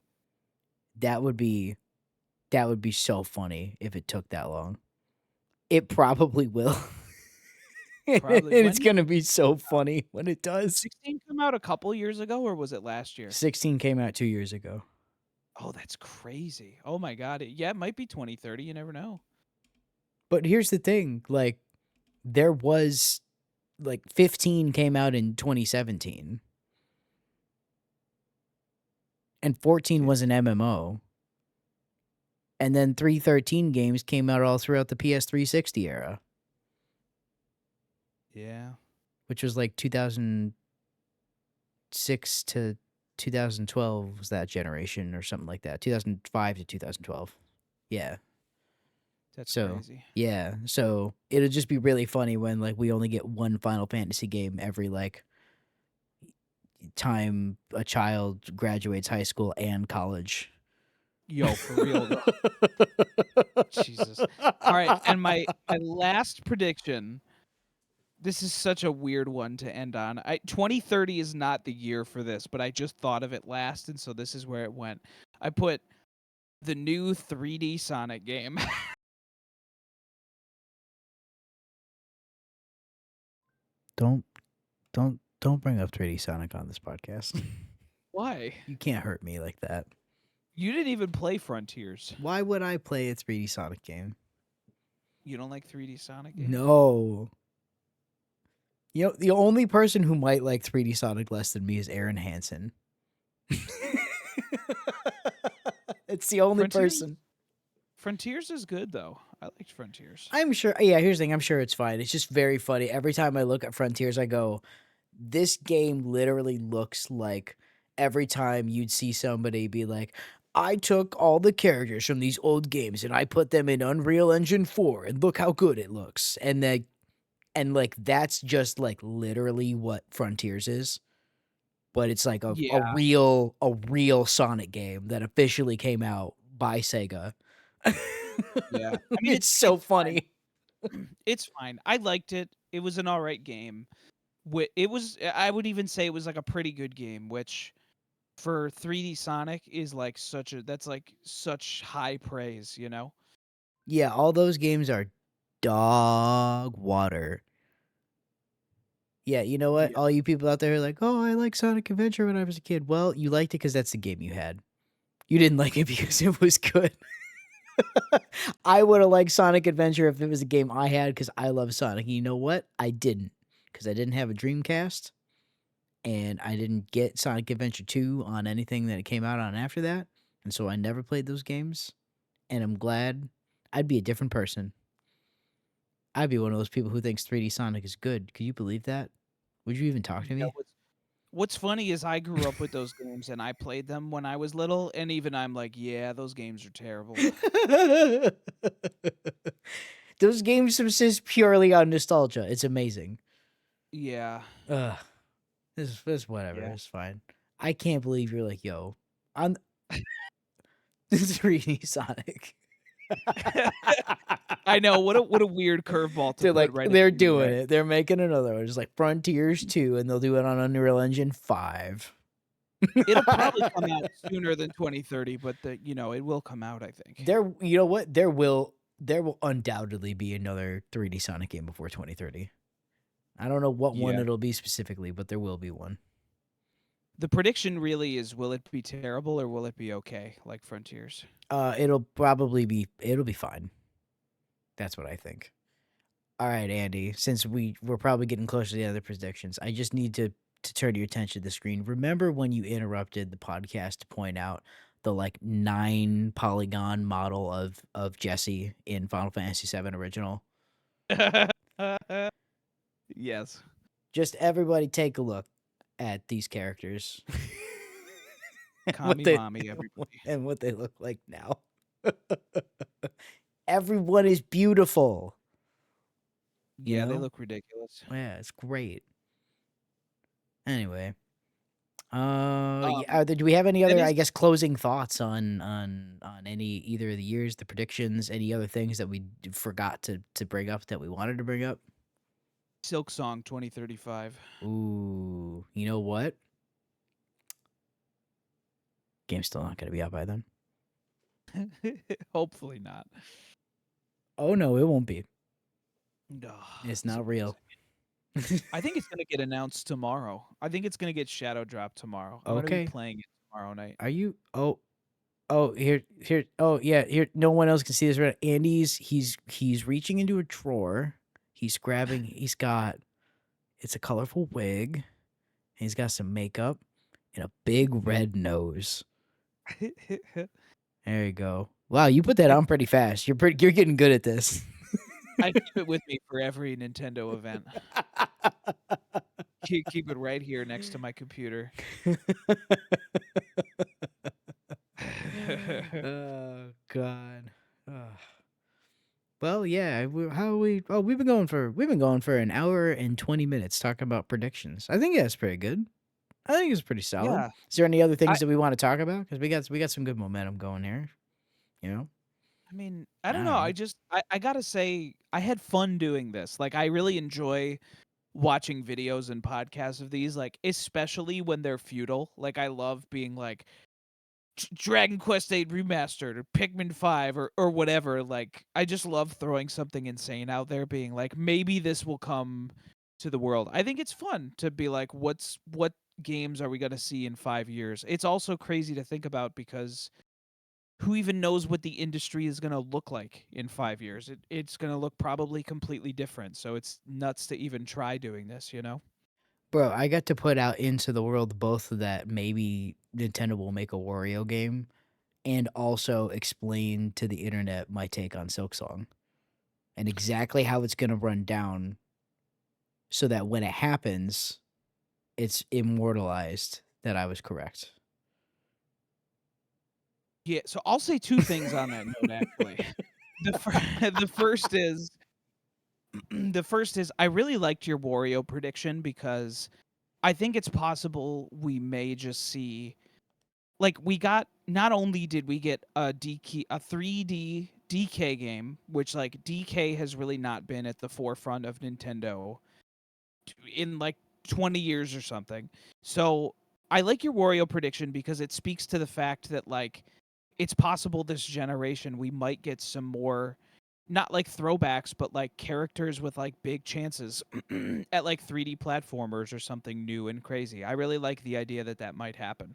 That would be that would be so funny if it took that long. It probably will. And Probably. When it's did gonna be 16 so come out? funny when it Did does. 16 come out a couple years ago or was it last year? 16 came out 2 years ago. Oh, that's crazy. Oh my god. Yeah, it might be 2030, you never know. But here's the thing, like, there was like, 15 came out in 2017, and 14 Did was an MMO, and then 313 games came out all throughout the PS360 era, Yeah. which was, like, 2006 to 2012 was that generation or something like that, 2005 to 2012. Yeah. That's So, crazy. yeah. So, it'll just be really funny when, like, we only get one Final Fantasy game every, like, time a child graduates high school and college. Yo, for real though. Jesus. All right, and my last prediction. This is such a weird one to end on. 2030 is not the year for this, but I just thought of it last, and so this is where it went. I put the new 3D Sonic game. Don't don't bring up 3D Sonic on this podcast. Why? You can't hurt me like that. You didn't even play Frontiers. Why would I play a 3D Sonic game? You don't like 3D Sonic games? No. The only person who might like 3D Sonic less than me is Aaron Hansen. It's the only Frontiers person. Frontiers is good though. I liked Frontiers. I'm sure. Yeah, here's the thing. I'm sure it's fine. It's just very funny. Every time I look at Frontiers, I go, this game literally looks like every time you'd see somebody be like, I took all the characters from these old games and I put them in Unreal Engine 4 and look how good it looks. And that's just like literally what Frontiers is. But it's like a, Yeah, a real a real Sonic game that officially came out by Sega. yeah. I mean, It's so it's fine. funny. It's fine. I liked it. It was an alright game. It was. I would even say it was like a pretty good game, which for 3D Sonic is like that's like such high praise, you know? Yeah, all those games are dog water. Yeah, you know what? Yeah. All you people out there are like, "Oh, I like Sonic Adventure when I was a kid." Well, you liked it because that's the game you had. You didn't like it because it was good. I would have liked Sonic Adventure if it was a game I had because I love Sonic. And you know what? I didn't because I didn't have a Dreamcast and I didn't get Sonic Adventure 2 on anything that it came out on after that, and so I never played those games, and I'm glad. I'd be a different person. I'd be one of those people who thinks 3D Sonic is good. Could you believe that? Would you even talk to Yeah, me? what's funny is I grew up with those games and I played them when I was little, and even I'm like, "Yeah, those games are terrible." Those games subsist purely on nostalgia. It's amazing. Yeah. Ugh, this whatever. Yeah. It's fine. I can't believe you're like, yo, I'm 3D Sonic. I know, what a weird curveball to They're put like, right at they're the end of doing that. it. They're making another one. It's like Frontiers 2, and they'll do it on Unreal Engine 5. It'll probably come out sooner than 2030, but it will come out, I think. You know what? There will undoubtedly be another 3D Sonic game before 2030. I don't know what one Yeah. it'll be specifically, but there will be one. The prediction really is, will it be terrible or will it be okay, like Frontiers? It'll be fine. That's what I think. All right, Andy, since we're probably getting closer to the other predictions, I just need to turn your attention to the screen. Remember when you interrupted the podcast to point out the like 9 polygon model of Jesse in Final Fantasy VII original? Yes. Just everybody take a look at these characters. and what Kami they mommy, everybody. and what they look like now. Everyone is beautiful, you Yeah, they know? look ridiculous. Yeah, it's great. Anyway, yeah, Um, do we have any that other, is I guess, closing thoughts on any either of the years, the predictions, any other things that we forgot to bring up that we wanted to bring up? Silk Song 2035. Ooh, you know what? Game's still not gonna be out by then. Hopefully not. Oh no, it won't be. Ugh, It's it's not real. amazing. I think it's gonna get announced tomorrow. I think it's gonna get shadow dropped tomorrow. I'm gonna be Okay. playing it tomorrow night. Are you? Oh, here. Oh, yeah. Here, no one else can see this. Right. Andy's. He's reaching into a drawer. He's grabbing. He's got. It's a colorful wig. He's got some makeup and a big red nose. There you go. Wow, you put that I on pretty fast. You're getting good at this. I keep it with me for every Nintendo event. Keep it right here next to my computer. Oh God. Ugh. Well, yeah. How are we? Oh, we've been going for an hour and 20 minutes talking about predictions. I think that's pretty good. I think it's pretty solid. Yeah. Is there any other I things that we want to talk about? Because we got some good momentum going here. You know. I mean, I I don't don't know. know. I gotta say, I had fun doing this. Like, I really enjoy watching videos and podcasts of these, like, especially when they're feudal. Like, I love being like, Dragon Quest 8 remastered or Pikmin 5 or whatever. Like, I just love throwing something insane out there, being like, maybe this will come to the world. I think it's fun to be like, what games are we gonna see in 5 years? It's also crazy to think about because who even knows what the industry is gonna look like in 5 years? It's gonna look probably completely different. So it's nuts to even try doing this, you know? Bro, I got to put out into the world both that maybe Nintendo will make a Wario game and also explain to the internet my take on Silksong and exactly how it's going to run down so that when it happens, it's immortalized that I was correct. Yeah, so I'll say two things on that note actually. The first is the first is I really liked your Wario prediction because I think it's possible we may just see like we got not only did we get a 3D DK game, which like DK has really not been at the forefront of Nintendo in like 20 years or something. So I like your Wario prediction because it speaks to the fact that like it's possible this generation we might get some more not like throwbacks but like characters with like big chances at like 3D platformers or something new and crazy. I really like the idea that that might happen.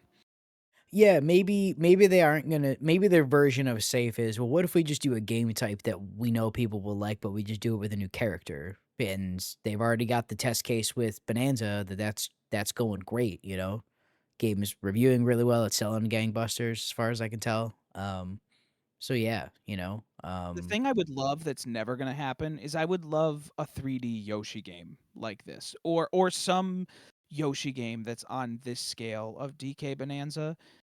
Yeah, maybe they aren't gonna. Maybe their version of safe is, well, what if we just do a game type that we know people will like, but we just do it with a new character? And they've already got the test case with Bonanza that's that's going great, Game is reviewing really well, it's selling gangbusters as far as I can tell, so yeah, The thing I would love that's never gonna happen is I would love a 3D Yoshi game like this, or some Yoshi game that's on this scale of DK Bonanza.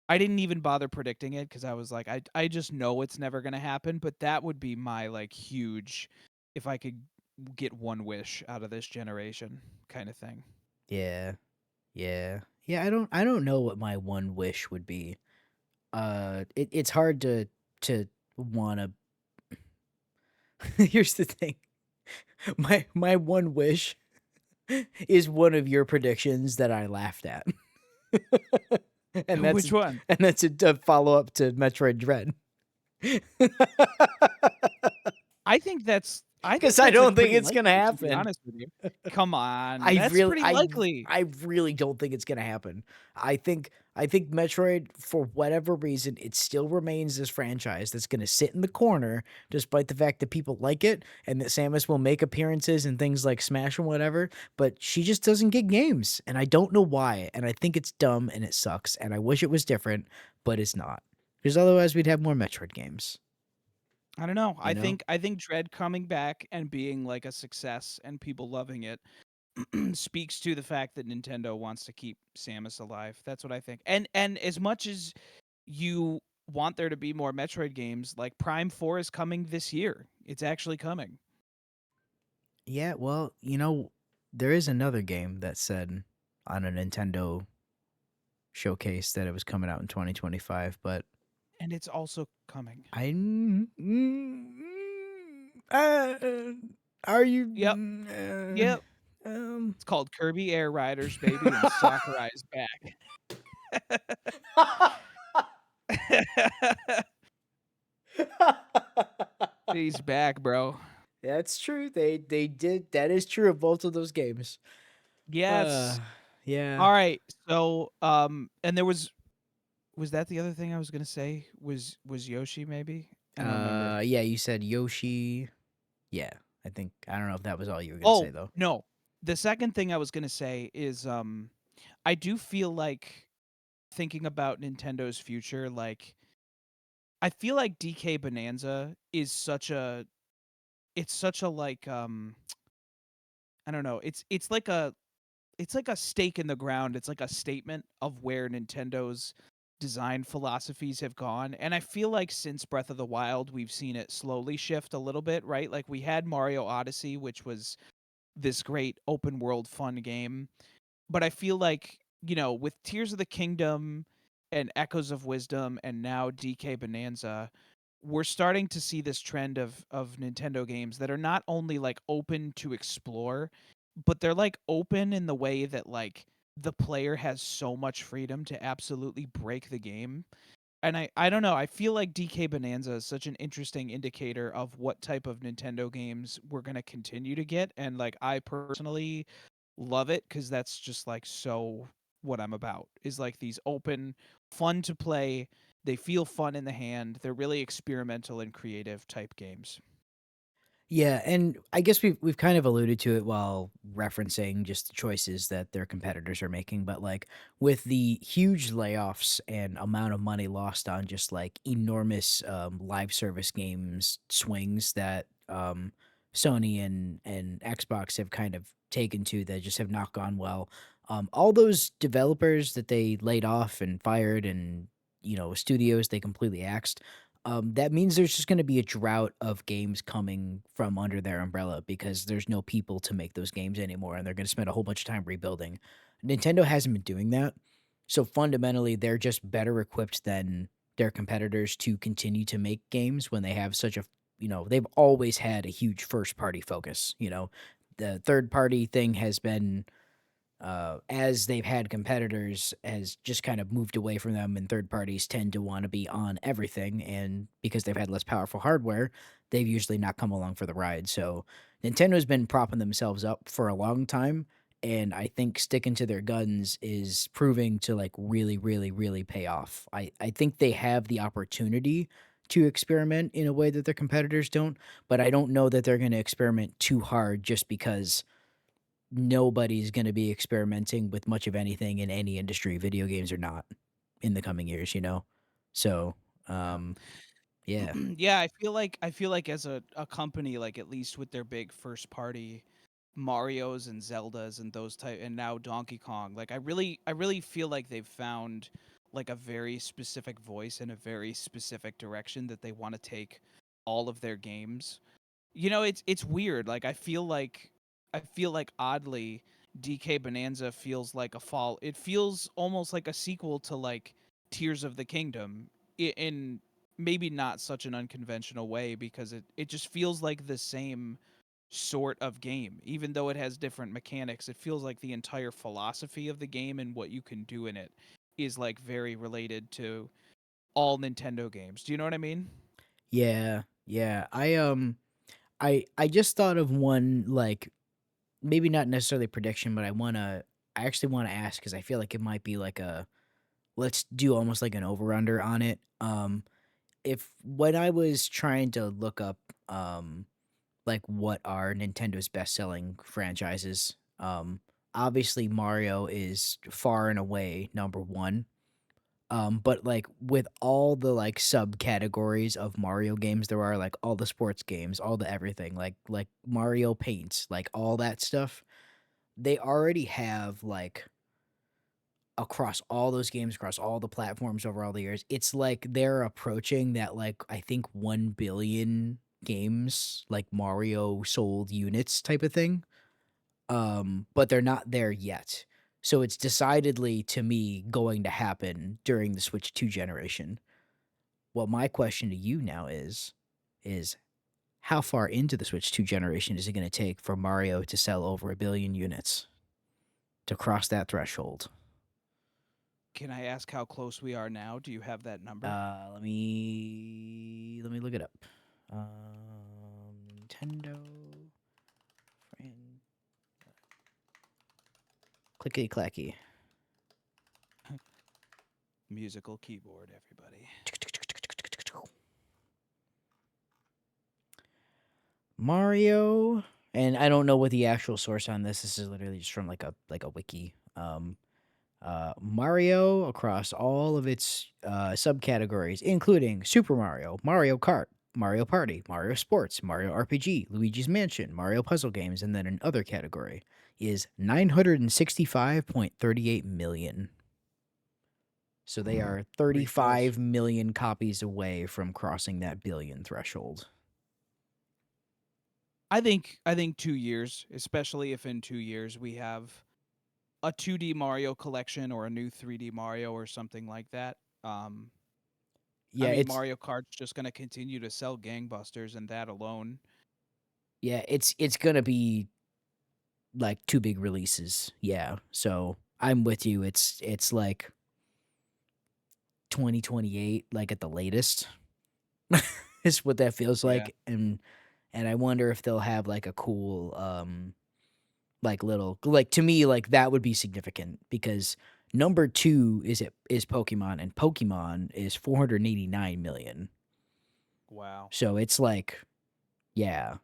I didn't even bother predicting it because I was like, I just know it's never gonna happen, but that would be my, like, huge if I could get one wish out of this generation kinda thing. yeah, yeah. Yeah, I don't know what my one wish would be. It's hard to wanna here's the thing, my one wish is one of your predictions that I laughed at. And that's Which one? a follow-up to Metroid Dread. I think 'Cause I that's, like, don't think pretty it's gonna likely, to be happen. honest with you. Come on, I that's really pretty I likely. I really don't think it's gonna happen. I think Metroid, for whatever reason, it still remains this franchise that's gonna sit in the corner despite the fact that people like it and that Samus will make appearances in things like Smash and whatever, but she just doesn't get games, and I don't know why, and I think it's dumb and it sucks, and I wish it was different, but it's not. Because otherwise we'd have more Metroid games, I don't know. you I know? think I think Dread coming back and being like a success and people loving it speaks to the fact that Nintendo wants to keep Samus alive. That's what I think. And as much as you want there to be more Metroid games, like Prime 4 is coming this year. It's actually coming. Yeah, well, there is another game that said on a Nintendo showcase that it was coming out in 2025, but And it's also coming. I are you Yep. Yep. It's called Kirby Air Riders, baby, and Sakurai's back. He's back, bro. That's true. They did that is true of both of those games. Uh Yes. yeah. All right. So, and there was that the other thing I was gonna say? Was Yoshi maybe? I don't remember. Yeah, you said Yoshi. Yeah. I don't know if that was all you were going to say Oh, though. no. The second thing I was gonna say is, I do feel like thinking about Nintendo's future, like, I feel like DK Bonanza is such a, like, I don't know, it's like a stake in the ground. It's like a statement of where Nintendo's design philosophies have gone. And I feel like since Breath of the Wild, we've seen it slowly shift a little bit, right? Like we had Mario Odyssey, which was this great open world fun game. But I feel like, with Tears of the Kingdom and Echoes of Wisdom and now DK Bonanza, we're starting to see this trend of Nintendo games that are not only like open to explore, but they're like open in the way that like the player has so much freedom to absolutely break the game. And I don't know, I feel like DK Bonanza is such an interesting indicator of what type of Nintendo games we're going to continue to get, and like I personally love it cuz that's just like so what I'm about. Is like these open, fun to play, they feel fun in the hand, they're really experimental and creative type games. Yeah, and I guess we've kind of alluded to it while referencing just the choices that their competitors are making, but like with the huge layoffs and amount of money lost on just like enormous live service games swings that Sony and Xbox have kind of taken to that just have not gone well. All those developers that they laid off and fired and studios they completely axed, that means there's just gonna be a drought of games coming from under their umbrella because there's no people to make those games anymore, and they're gonna spend a whole bunch of time rebuilding. Nintendo hasn't been doing that, so fundamentally, they're just better equipped than their competitors to continue to make games when they have such a they've always had a huge first party focus, The third party thing has been as they've had competitors, has just kind of moved away from them, and third parties tend to want to be on everything. And because they've had less powerful hardware, they've usually not come along for the ride. So Nintendo's been propping themselves up for a long time. And I think sticking to their guns is proving to like really, really, really pay off. I think they have the opportunity to experiment in a way that their competitors don't, but I don't know that they're going to experiment too hard just because nobody's gonna be experimenting with much of anything in any industry, video games or not, in the coming years, you know? So, Yeah. um, yeah. Yeah, I feel like as a company, like at least with their big first party Marios and Zeldas and those type and now Donkey Kong, like I really feel like they've found like a very specific voice and a very specific direction that they want to take all of their games. You know, it's weird. Like I feel like oddly DK Bonanza feels like a fall. It feels almost like a sequel to like Tears of the Kingdom in maybe not such an unconventional way because it just feels like the same sort of game even though it has different mechanics. It feels like the entire philosophy of the game and what you can do in it is like very related to all Nintendo games. Do you know what I mean? Yeah, yeah. I just thought of one, like, maybe not necessarily prediction, but I actually wanna ask because I feel like it might be like a let's do almost like an over under on it. If when I was trying to look up, like, what are Nintendo's best-selling franchises, obviously Mario is far and away number 1. But, like, with all the, like, subcategories of Mario games there are, like, all the sports games, all the everything, like Mario Paint, like, all that stuff, they already have, like, across all those games, across all the platforms over all the years, it's like they're approaching that, like, I think 1,000,000,000 games, like, Mario sold units type of thing, but they're not there yet. So it's decidedly, to me, going to happen during the Switch 2 generation. Well, my question to you now is how far into the Switch 2 generation is it gonna take for Mario to sell over 1,000,000,000 units to cross that threshold? Can I ask how close we are now? Do you have that number? Let me look it up. Nintendo fran clickety clacky. Musical keyboard, everybody. Mario, and I don't know what the actual source on this. This is literally just from like a wiki. Mario across all of its subcategories, including Super Mario, Mario Kart, Mario Party, Mario Sports, Mario RPG, Luigi's Mansion, Mario Puzzle Games, and then another category is 965.38 million. So they are Pretty close. 35 million copies away from crossing that billion threshold. I think 2 years, especially if in 2 years we have a 2D Mario collection or a new 3D Mario or something like that. I Yeah, mean it's Mario Kart's just going to continue to sell gangbusters and that alone. it's gonna be like two big releases. Yeah. So I'm with you. It's like 2028, like at the latest, is what that feels Yeah. like. And I wonder if they'll have like a cool like little like to me, like that would be significant because number two is Pokemon, and Pokemon is 489 million. Wow. So it's like, yeah,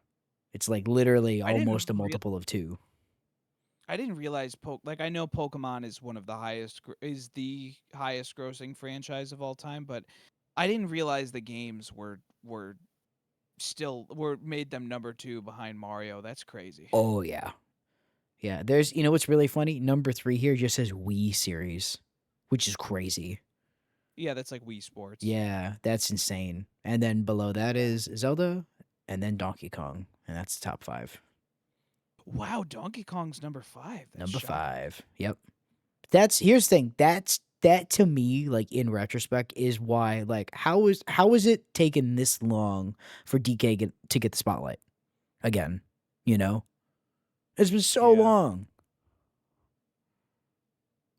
it's like literally I didn't almost a real multiple of two. I didn't realize like I know Pokemon is one of the is the highest grossing franchise of all time, but I didn't realize the games were still were made them number 2 behind Mario. That's crazy. Oh yeah. Yeah, there's you know what's really funny? Number 3 here just says Wii series, which is crazy. Yeah, that's like Wii Sports. Yeah, that's insane. And then below that Yeah. is Zelda and then Donkey Kong, and that's the top 5. Wow, Donkey Kong's number 5. That's Number shocking. 5. Yep. That's here's the thing. That to me, like in retrospect, is why like how is it taken this long for to get the spotlight again? You know, it's been so Yeah. long.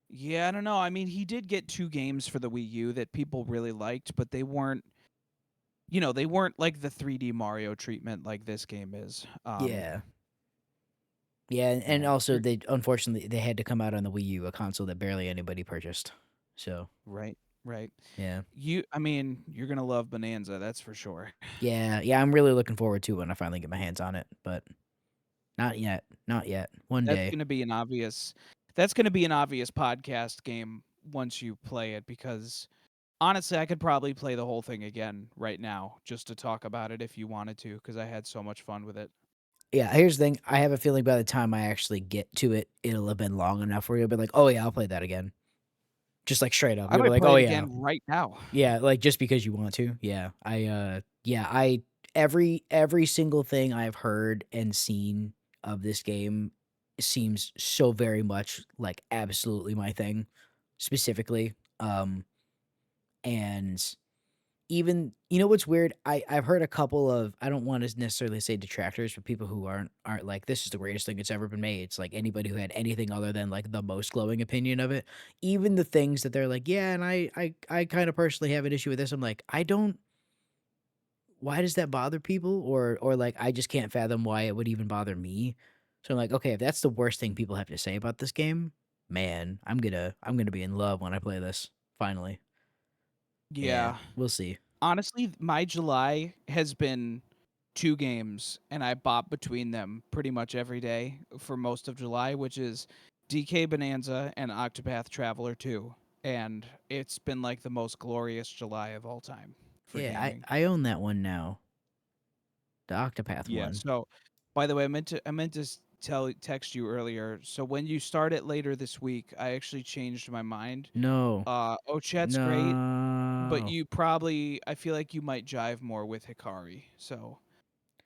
Yeah, I don't know. I mean, he did get 2 games for the Wii U that people really liked, but they weren't, you know, they weren't like the 3D Mario treatment like this game is. Yeah, yeah, and Yeah. also they unfortunately they had to come out on the Wii U, a console that barely anybody purchased. So Right. Right. yeah, I mean, you're going to love Bonanza, that's for sure. yeah, yeah. I'm really looking forward to when I finally get my hands on it. But Not yet, not yet. One That's day. gonna be an obvious that's gonna be an obvious podcast game once you play it because honestly, I could probably play the whole thing again right now just to talk about it if you wanted to, because I had so much fun with it. Yeah, here's the thing, I have a feeling by the time I actually get to it, it'll have been long enough where you'll be like, "Oh, yeah, I'll play that again." Just, like, straight up. I You'll be might like, play "Oh, it yeah." again right now. Yeah, like, just because you want to. Yeah, I every single thing I've heard and seen of this game seems so very much like absolutely my thing, specifically, and even what's weird? I've heard a couple of I don't wanna necessarily say detractors, but people who aren't like, "This is the greatest thing that's ever been made." It's like anybody who had anything other than, like, the most glowing opinion of it. Even the things that they're like, "Yeah, and I kinda personally have an issue with this." I'm like, "I don't why does that bother people?" Or, like, I just can't fathom why it would even bother me. So I'm like, "Okay, if that's the worst thing people have to say about this game, man, I'm gonna be in love when I play this, finally." Yeah, Yeah. we'll see. Honestly, my July has been 2 games, and I bop between them pretty much every day for most of July, which is DK Bonanza and Octopath Traveler 2, and it's been, like, the most glorious July of all time for Yeah, gaming. I own that one now, the Octopath Yeah, one. so by the way, I meant to text you earlier, so when you start it later this week, I actually changed my mind. No. Ochet's great, but No. you probably I feel like you might jive more with Hikari, so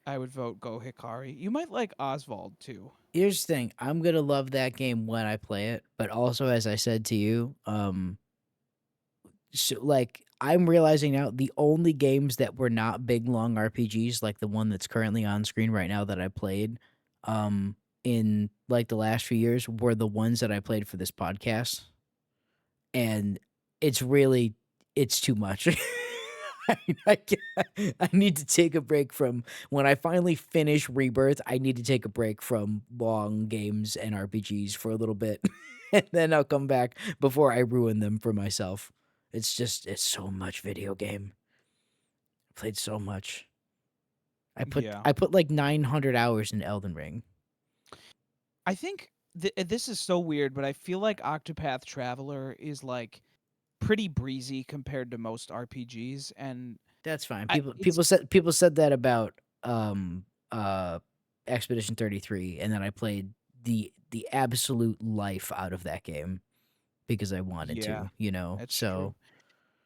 I would vote go Hikari. You might like Oswald too. Here's the thing, I'm gonna love that game when I play it, but also, as I said to you, so, like, I'm realizing now the only games that were not big, long RPGs, like the one that's currently on screen right now that I played, in, like, the last few years were the ones that I played for this podcast. And it's really it's too much. I I need to take a break from when I finally finish Rebirth, I need to take a break from long games and RPGs for a little bit, and then I'll come back before I ruin them for myself. It's so much video game. I played so much. Yeah. I put, like, 900 hours in Elden Ring. I think this is so weird, but I feel like Octopath Traveler is like pretty breezy compared to most RPGs, and That's fine. I People it's people said that about, Expedition 33, and then I played the absolute life out of that game because I wanted yeah, to, you know? that's So true.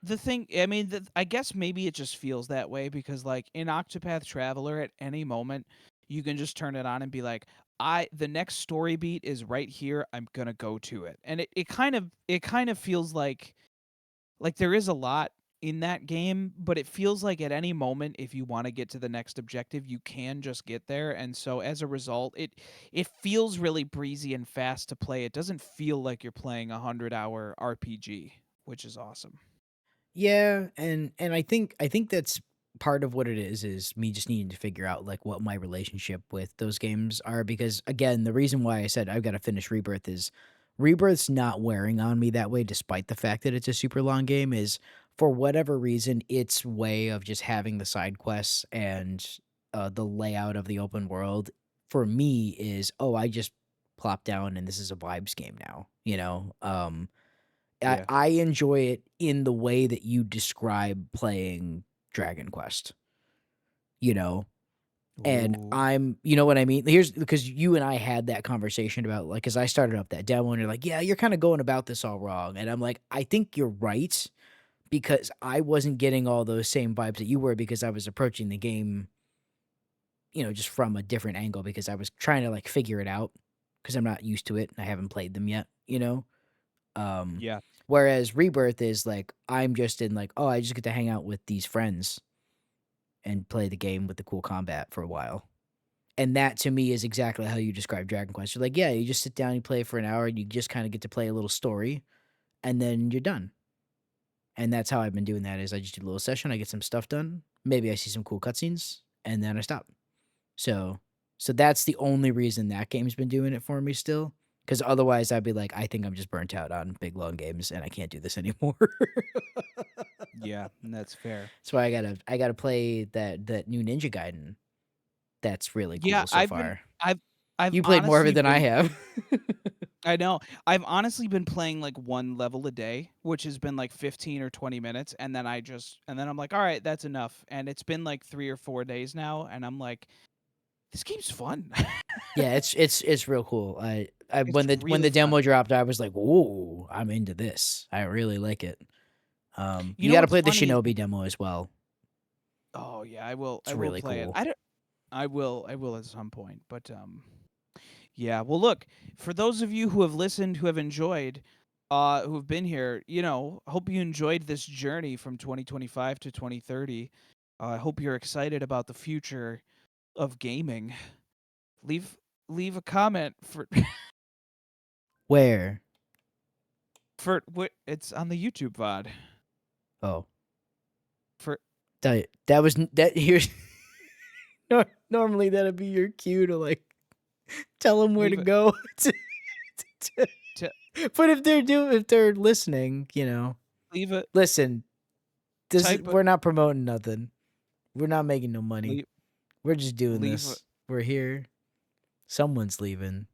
The thing I mean, I guess maybe it just feels that way because, like, in Octopath Traveler, at any moment, you can just turn it on and be like, the next story beat is right here, I'm gonna go to it." And it kind of feels like there is a lot in that game, but it feels like at any moment, if you wanna get to the next objective, you can just get there, and so as a result, it feels really breezy and fast to play. It doesn't feel like you're playing a 100-hour RPG, which is awesome. yeah, and I think that's part of what it is me just needing to figure out, like, what my relationship with those games are because, again, the reason why I said I've gotta finish Rebirth is Rebirth's not wearing on me that way despite the fact that it's a super long game is, for whatever reason, its way of just having the side quests and, the layout of the open world, for me, is, "Oh, I just plop down and this is a vibes game now," you know? Yeah. I enjoy it in the way that you describe playing Dragon Quest, you know? And Ooh. I'm you know what I mean? Here's because you and I had that conversation about, like, because I started up that demo and you're like, "Yeah, you're kinda going about this all wrong." And I'm like, "I think you're right," because I wasn't getting all those same vibes that you were because I was approaching the game, just from a different angle because I was trying to, like, figure it out because 'cause I'm not used to it and I haven't played them yet, you know? Um, Yeah. Whereas Rebirth is like, I'm just in like, "Oh, I just get to hang out with these friends and play the game with the cool combat for a while." And that to me is exactly how you describe Dragon Quest. You're like, yeah, you just sit down, you play for an hour, and you just kinda get to play a little story, and then you're done. And that's how I've been doing that is I just do a little session, I get some stuff done, maybe I see some cool cutscenes, and then I stop. So so that's the only reason that game's been doing it for me still. Because otherwise I'd be like, "I think I'm just burnt out on big, long games, and I can't do this anymore." Yeah, that's fair. That's why I gotta play that new Ninja Gaiden. That's really Yeah, cool so far. I've You played more of it honestly than I been have. I know. I've honestly been playing, like, 1 level a day, which has been, like, 15 or 20 minutes, and then I'm like, "Alright, that's enough," and it's been, like, 3 or 4 days now, and I'm like, "This game's fun." Yeah, it's real cool. I It's when really the fun. demo dropped, I was like, "Ooh, I'm into this." I really like it. You You know gotta what's play the funny is Shinobi demo as well. oh, yeah, It's I will really play it. cool. I will at some point, but, yeah, well, look, for those of you who have listened, who have enjoyed, who have been here, you know, hope you enjoyed this journey from 2025 to 2030. I hope you're excited about the future of gaming. Leave leave a comment for Where? for what it's on the YouTube VOD. Oh, For that was that here's normally that'd be your cue to, like, tell them where to leave it go to to to but if they're listening, leave it listen, type a we're not promoting nothing. We're not making no money. leave We're just doing leave a this. We're here. Someone's leaving.